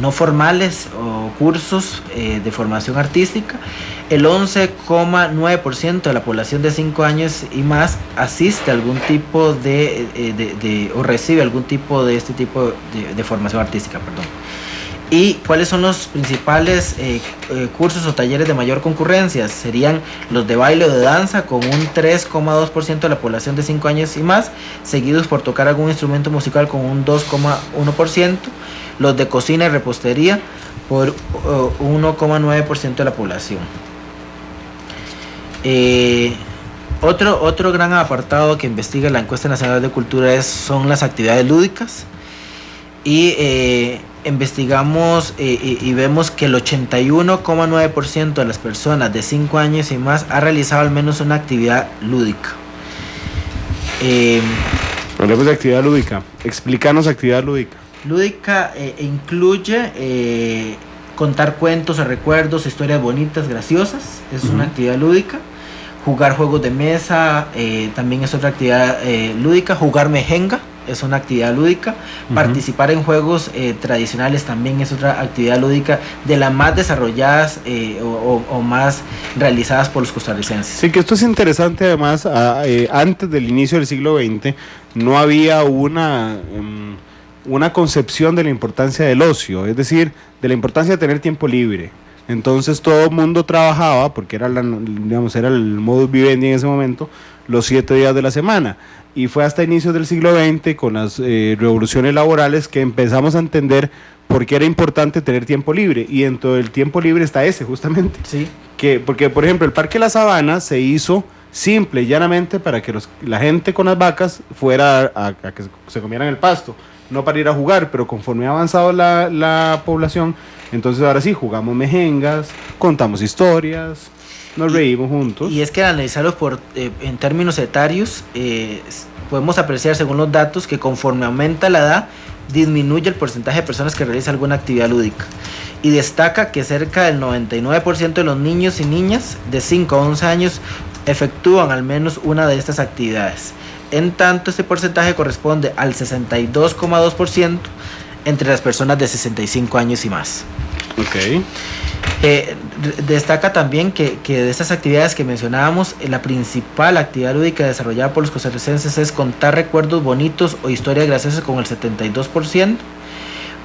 no formales o cursos de formación artística, el 11,9% de la población de 5 años y más asiste a algún tipo o recibe algún tipo de este tipo de formación artística, perdón. ¿Y cuáles son los principales cursos o talleres de mayor concurrencia? Serían los de baile o de danza, con un 3,2% de la población de 5 años y más, seguidos por tocar algún instrumento musical con un 2,1%, los de cocina y repostería por 1,9% de la población. Otro gran apartado que investiga la Encuesta Nacional de Cultura son las actividades lúdicas. Y investigamos y vemos que el 81,9% de las personas de 5 años y más ha realizado al menos una actividad lúdica. Hablemos de actividad lúdica. Explícanos actividad lúdica. Lúdica incluye contar cuentos o recuerdos, historias bonitas, graciosas. Es una actividad lúdica. Jugar juegos de mesa también es otra actividad lúdica. Jugar mejenga es una actividad lúdica. Participar en juegos tradicionales también es otra actividad lúdica, de las más desarrolladas o más realizadas por los costarricenses. Sí, que esto es interesante. Además, antes del inicio del siglo XX no había una concepción de la importancia del ocio, es decir, de la importancia de tener tiempo libre. Entonces todo el mundo trabajaba, porque era el modus vivendi en ese momento, los 7 días de la semana. Y fue hasta inicios del siglo XX, con las revoluciones laborales, que empezamos a entender por qué era importante tener tiempo libre. Y dentro del tiempo libre está ese, justamente. Sí. Porque, por ejemplo, el Parque La Sabana se hizo simple y llanamente para que la gente con las vacas fuera a que se comieran el pasto, no para ir a jugar. Pero conforme ha avanzado la población, entonces ahora sí, jugamos mejengas, contamos historias, nos reímos juntos. Y es que al analizarlos en términos etarios, podemos apreciar según los datos que conforme aumenta la edad, disminuye el porcentaje de personas que realizan alguna actividad lúdica. Y destaca que cerca del 99% de los niños y niñas de 5 a 11 años efectúan al menos una de estas actividades. En tanto, este porcentaje corresponde al 62,2% entre las personas de 65 años y más. Ok. Destaca también que de estas actividades que mencionábamos, la principal actividad lúdica desarrollada por los costarricenses es contar recuerdos bonitos o historias graciosas con el 72%,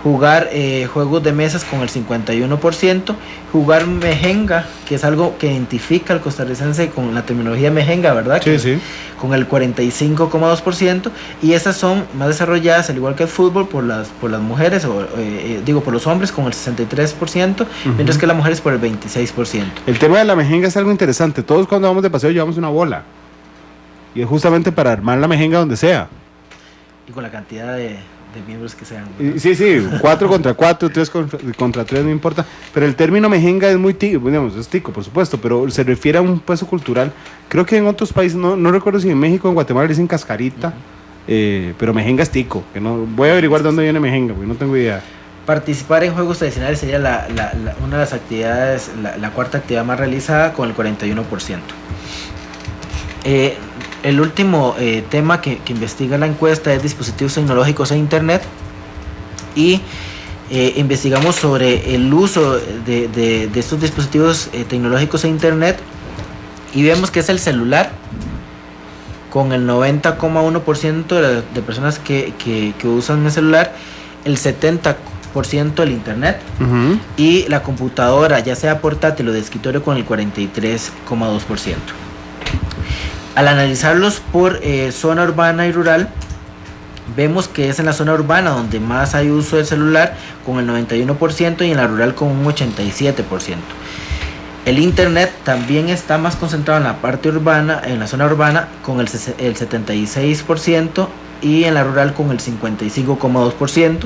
jugar juegos de mesas con el 51%, jugar mejenga, que es algo que identifica al costarricense con la terminología mejenga, ¿verdad? Sí, sí. Con el 45,2%, y esas son más desarrolladas, al igual que el fútbol, por las mujeres, por los hombres con el 63%, mientras que las mujeres por el 26%. El tema de la mejenga es algo interesante. Todos cuando vamos de paseo llevamos una bola, y es justamente para armar la mejenga donde sea. Y con la cantidad de miembros que sean. Sí, 4 contra 4, 3 contra 3, no importa. Pero el término mejenga es muy tico, digamos, es tico, por supuesto, pero se refiere a un peso cultural. Creo que en otros países, no recuerdo si en México o en Guatemala le dicen cascarita pero mejenga es tico, que no, voy a averiguar de dónde viene mejenga, porque no tengo idea. Participar en juegos tradicionales sería una de las actividades, la cuarta actividad más realizada, con el 41%. El último tema que investiga la encuesta es dispositivos tecnológicos e internet, y investigamos sobre el uso de estos dispositivos tecnológicos e internet, y vemos que es el celular, con el 90,1% de personas que usan el celular, el 70% el internet, y la computadora, ya sea portátil o de escritorio, con el 43,2%. Al analizarlos por zona urbana y rural, vemos que es en la zona urbana donde más hay uso del celular, con el 91%, y en la rural con un 87%. El internet también está más concentrado en la parte urbana, en la zona urbana, con el 76%, y en la rural con el 55,2%.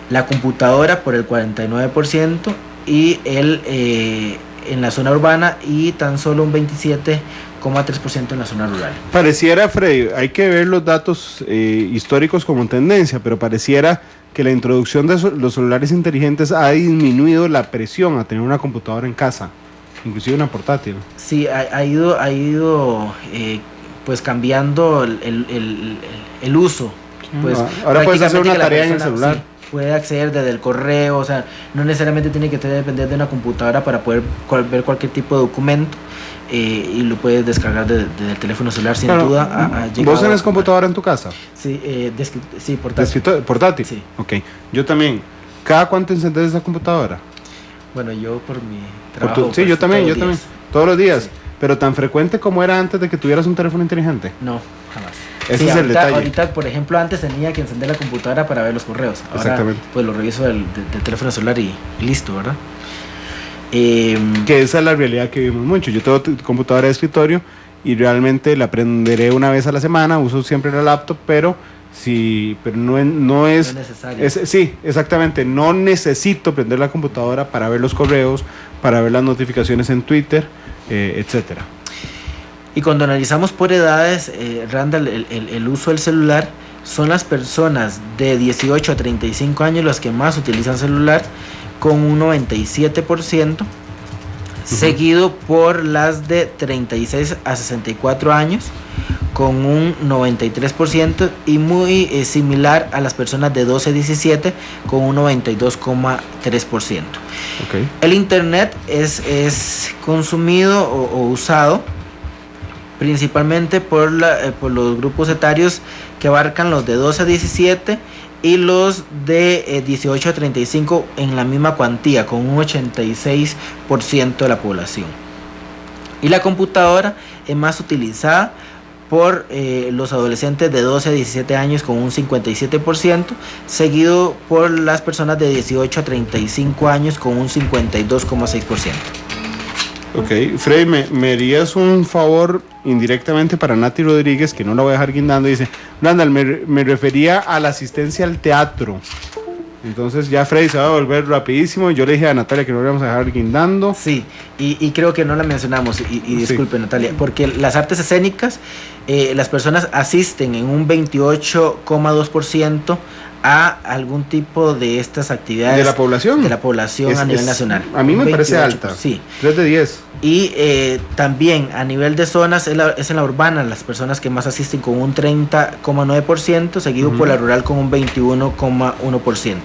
La computadora por el 49%, y en la zona urbana, y tan solo un 27,3% en la zona rural. Pareciera, Freddy, hay que ver los datos históricos como tendencia, pero pareciera que la introducción de los celulares inteligentes ha disminuido la presión a tener una computadora en casa, inclusive una portátil. Sí, ha ido pues cambiando el uso. Pues, ahora puedes hacer una tarea en el celular. Sí, puede acceder desde el correo, o sea, no necesariamente tiene que depender de una computadora para poder ver cualquier tipo de documento, y lo puedes descargar desde el teléfono celular, sin duda. ¿Vos tenés computadora en tu casa? Sí, sí, portátil. ¿Portátil? Sí. Ok, yo también. ¿Cada cuánto encendés esa computadora? Bueno, yo por mi trabajo. Sí, yo también. Todos los días. Sí. Pero tan frecuente como era antes de que tuvieras un teléfono inteligente. No, jamás. Ese es el detalle. Ahorita, por ejemplo, antes tenía que encender la computadora para ver los correos. Ahora, exactamente, pues lo reviso del teléfono celular y listo, ¿verdad? Que esa es la realidad que vivimos mucho. Yo tengo computadora de escritorio y realmente la prenderé una vez a la semana. Uso siempre la laptop, pero no es necesario. Sí, exactamente. No necesito prender la computadora para ver los correos, para ver las notificaciones en Twitter, etcétera. Y cuando analizamos por edades, Randall, el uso del celular, son las personas de 18 a 35 años las que más utilizan celular, con un 97%, seguido por las de 36 a 64 años, con un 93%, y muy similar a las personas de 12 a 17, con un 92,3%. Okay. El internet es consumido o usado principalmente por los grupos etarios que abarcan los de 12 a 17 y los de 18 a 35 en la misma cuantía, con un 86% de la población. Y la computadora es más utilizada por los adolescentes de 12 a 17 años, con un 57%, seguido por las personas de 18 a 35 años, con un 52,6%. Ok, Freddy, ¿me harías un favor indirectamente para Nati Rodríguez, que no la voy a dejar guindando? Dice, Randall, me refería a la asistencia al teatro. Entonces ya Freddy se va a volver rapidísimo. Yo le dije a Natalia que no le vamos a dejar guindando. Sí, y creo que no la mencionamos, y disculpe, sí, Natalia, porque las artes escénicas, las personas asisten en un 28,2% a algún tipo de estas actividades. ¿De la población? De la población a nivel nacional. A mí me parece alta. Sí. 3 de 10. Y también a nivel de zonas es en la urbana las personas que más asisten, con un 30,9%, seguido por la rural con un 21,1%.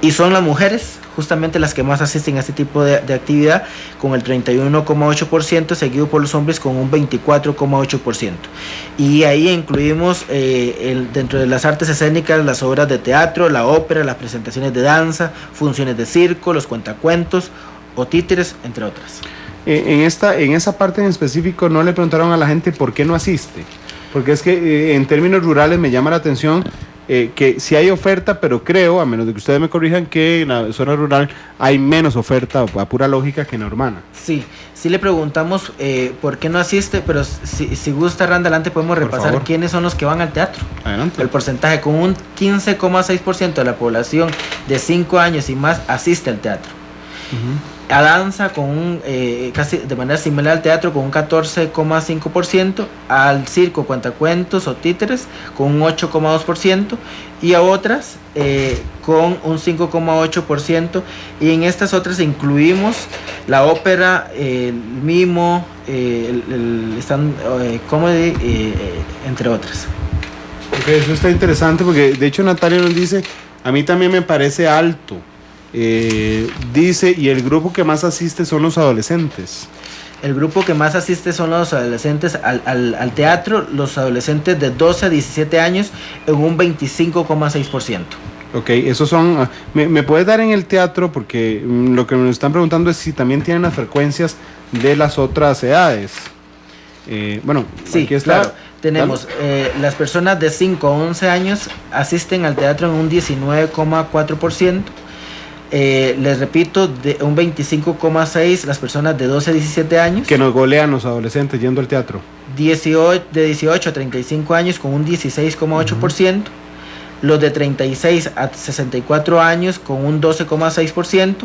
Y son las mujeres justamente las que más asisten a este tipo de actividad, con el 31,8%, seguido por los hombres con un 24,8%. Y ahí incluimos dentro de las artes escénicas las obras de teatro, la ópera, las presentaciones de danza, funciones de circo, los cuentacuentos o títeres, entre otras. En esa parte en específico no le preguntaron a la gente por qué no asiste, porque es que en términos rurales me llama la atención que sí hay oferta, pero creo, a menos de que ustedes me corrijan, que en la zona rural hay menos oferta a pura lógica que en la urbana. Sí le preguntamos por qué no asiste, pero si gusta, Randall, adelante podemos repasar quiénes son los que van al teatro. Adelante. El porcentaje, con un 15,6% de la población de 5 años y más asiste al teatro. A danza con casi de manera similar al teatro con un 14,5%, al circo, cuentacuentos o títeres con un 8,2% y a otras con un 5,8%, y en estas otras incluimos la ópera, el mimo, el stand comedy, entre otras. Ok, eso está interesante porque de hecho Natalia nos dice, a mí también me parece alto. Dice, y el grupo que más asiste son los adolescentes. El grupo que más asiste son los adolescentes al teatro, los adolescentes de 12 a 17 años en un 25,6%. Ok, esos son... ¿Me puedes dar en el teatro? Porque lo que nos están preguntando es si también tienen las frecuencias de las otras edades. Bueno, sí, aquí está. Claro. Tenemos las personas de 5 a 11 años asisten al teatro en un 19,4%. Les repito, de un 25,6% las personas de 12 a 17 años. Que nos golean los adolescentes yendo al teatro. De 18 a 35 años con un 16,8%. Los de 36 a 64 años con un 12,6%.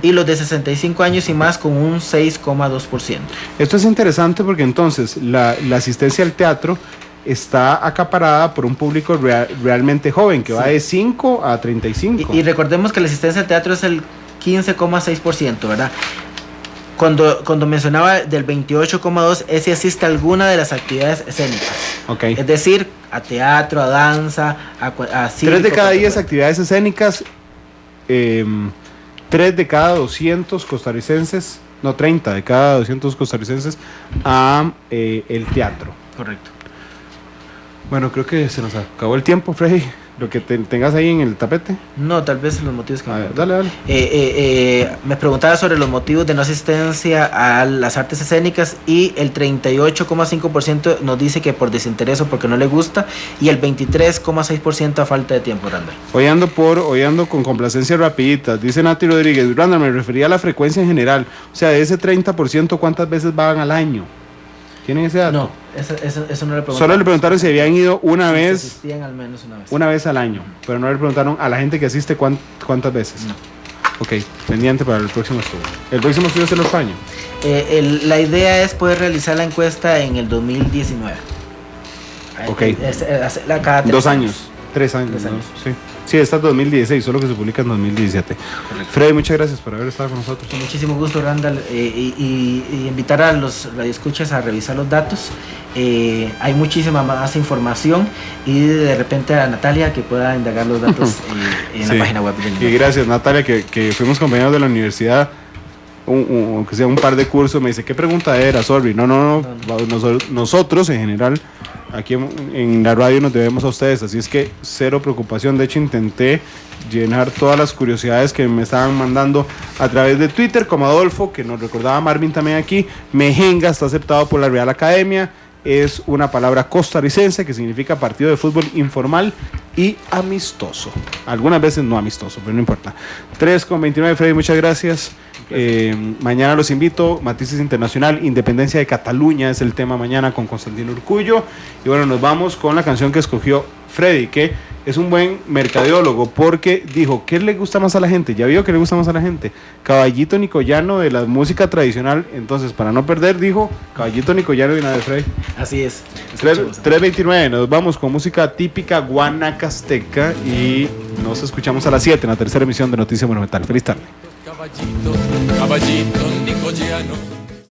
Y los de 65 años y más con un 6,2%. Esto es interesante porque entonces la asistencia al teatro está acaparada por un público realmente joven, que va de 5 a 35. Y recordemos que la asistencia al teatro es el 15,6%, ¿verdad? Cuando mencionaba del 28,2%, ese asiste a alguna de las actividades escénicas. Okay. Es decir, a teatro, a danza, a circo. 3 de cada 10 actividades escénicas, 3 de cada 200 costarricenses, no, 30 de cada 200 costarricenses a el teatro. Correcto. Bueno, creo que se nos acabó el tiempo, Freddy. Lo que tengas ahí en el tapete. No, tal vez los motivos que... A ver, dale. Me preguntaba sobre los motivos de no asistencia a las artes escénicas, y el 38,5% nos dice que por desinterés o porque no le gusta, y el 23,6% a falta de tiempo, Randall. Hoy ando con complacencia rapidita. Dice Nati Rodríguez, Randall, me refería a la frecuencia en general. O sea, de ese 30%, ¿cuántas veces van al año? ¿Tienen ese dato? No, eso no le preguntaron. Solo le preguntaron si habían ido una vez. Asistían al menos una vez. Una vez al año, pero no le preguntaron a la gente que asiste cuántas veces. No. Ok, pendiente para el próximo estudio. ¿El próximo estudio es en España? La idea es poder realizar la encuesta en el 2019. Ok. Cada 2 años. 3 años. 3 años. ¿No? Sí. Sí, esta es 2016, solo que se publica en 2017. Correcto. Freddy, muchas gracias por haber estado con nosotros. Con muchísimo gusto, Randall, y invitar a los radioescuchas a revisar los datos. Hay muchísima más información, y de repente a Natalia que pueda indagar los datos en la página web. Y gracias, Natalia, que fuimos compañeros de la universidad, aunque sea un par de cursos. Me dice, ¿qué pregunta era? Sorry. No. Nosotros en general aquí en la radio nos debemos a ustedes, así es que cero preocupación. De hecho, intenté llenar todas las curiosidades que me estaban mandando a través de Twitter, como Adolfo, que nos recordaba Marvin también aquí. Mejenga está aceptado por la Real Academia, es una palabra costarricense que significa partido de fútbol informal y amistoso. Algunas veces no amistoso, pero no importa. 3:29, Freddy, muchas gracias. Mañana los invito, Matices Internacional, Independencia de Cataluña es el tema mañana con Constantino Urcullo. Y bueno, nos vamos con la canción que escogió Freddy, que es un buen mercadeólogo, porque dijo, ¿qué le gusta más a la gente? Ya vio que le gusta más a la gente. Caballito Nicoyano de la música tradicional. Entonces, para no perder, dijo Caballito Nicoyano de una de Freddy. Así es. 3:29, nos vamos con música típica guanacasteca y nos escuchamos a las 7 en la tercera emisión de Noticias Monumental. Feliz tarde. Caballito Nicoyano.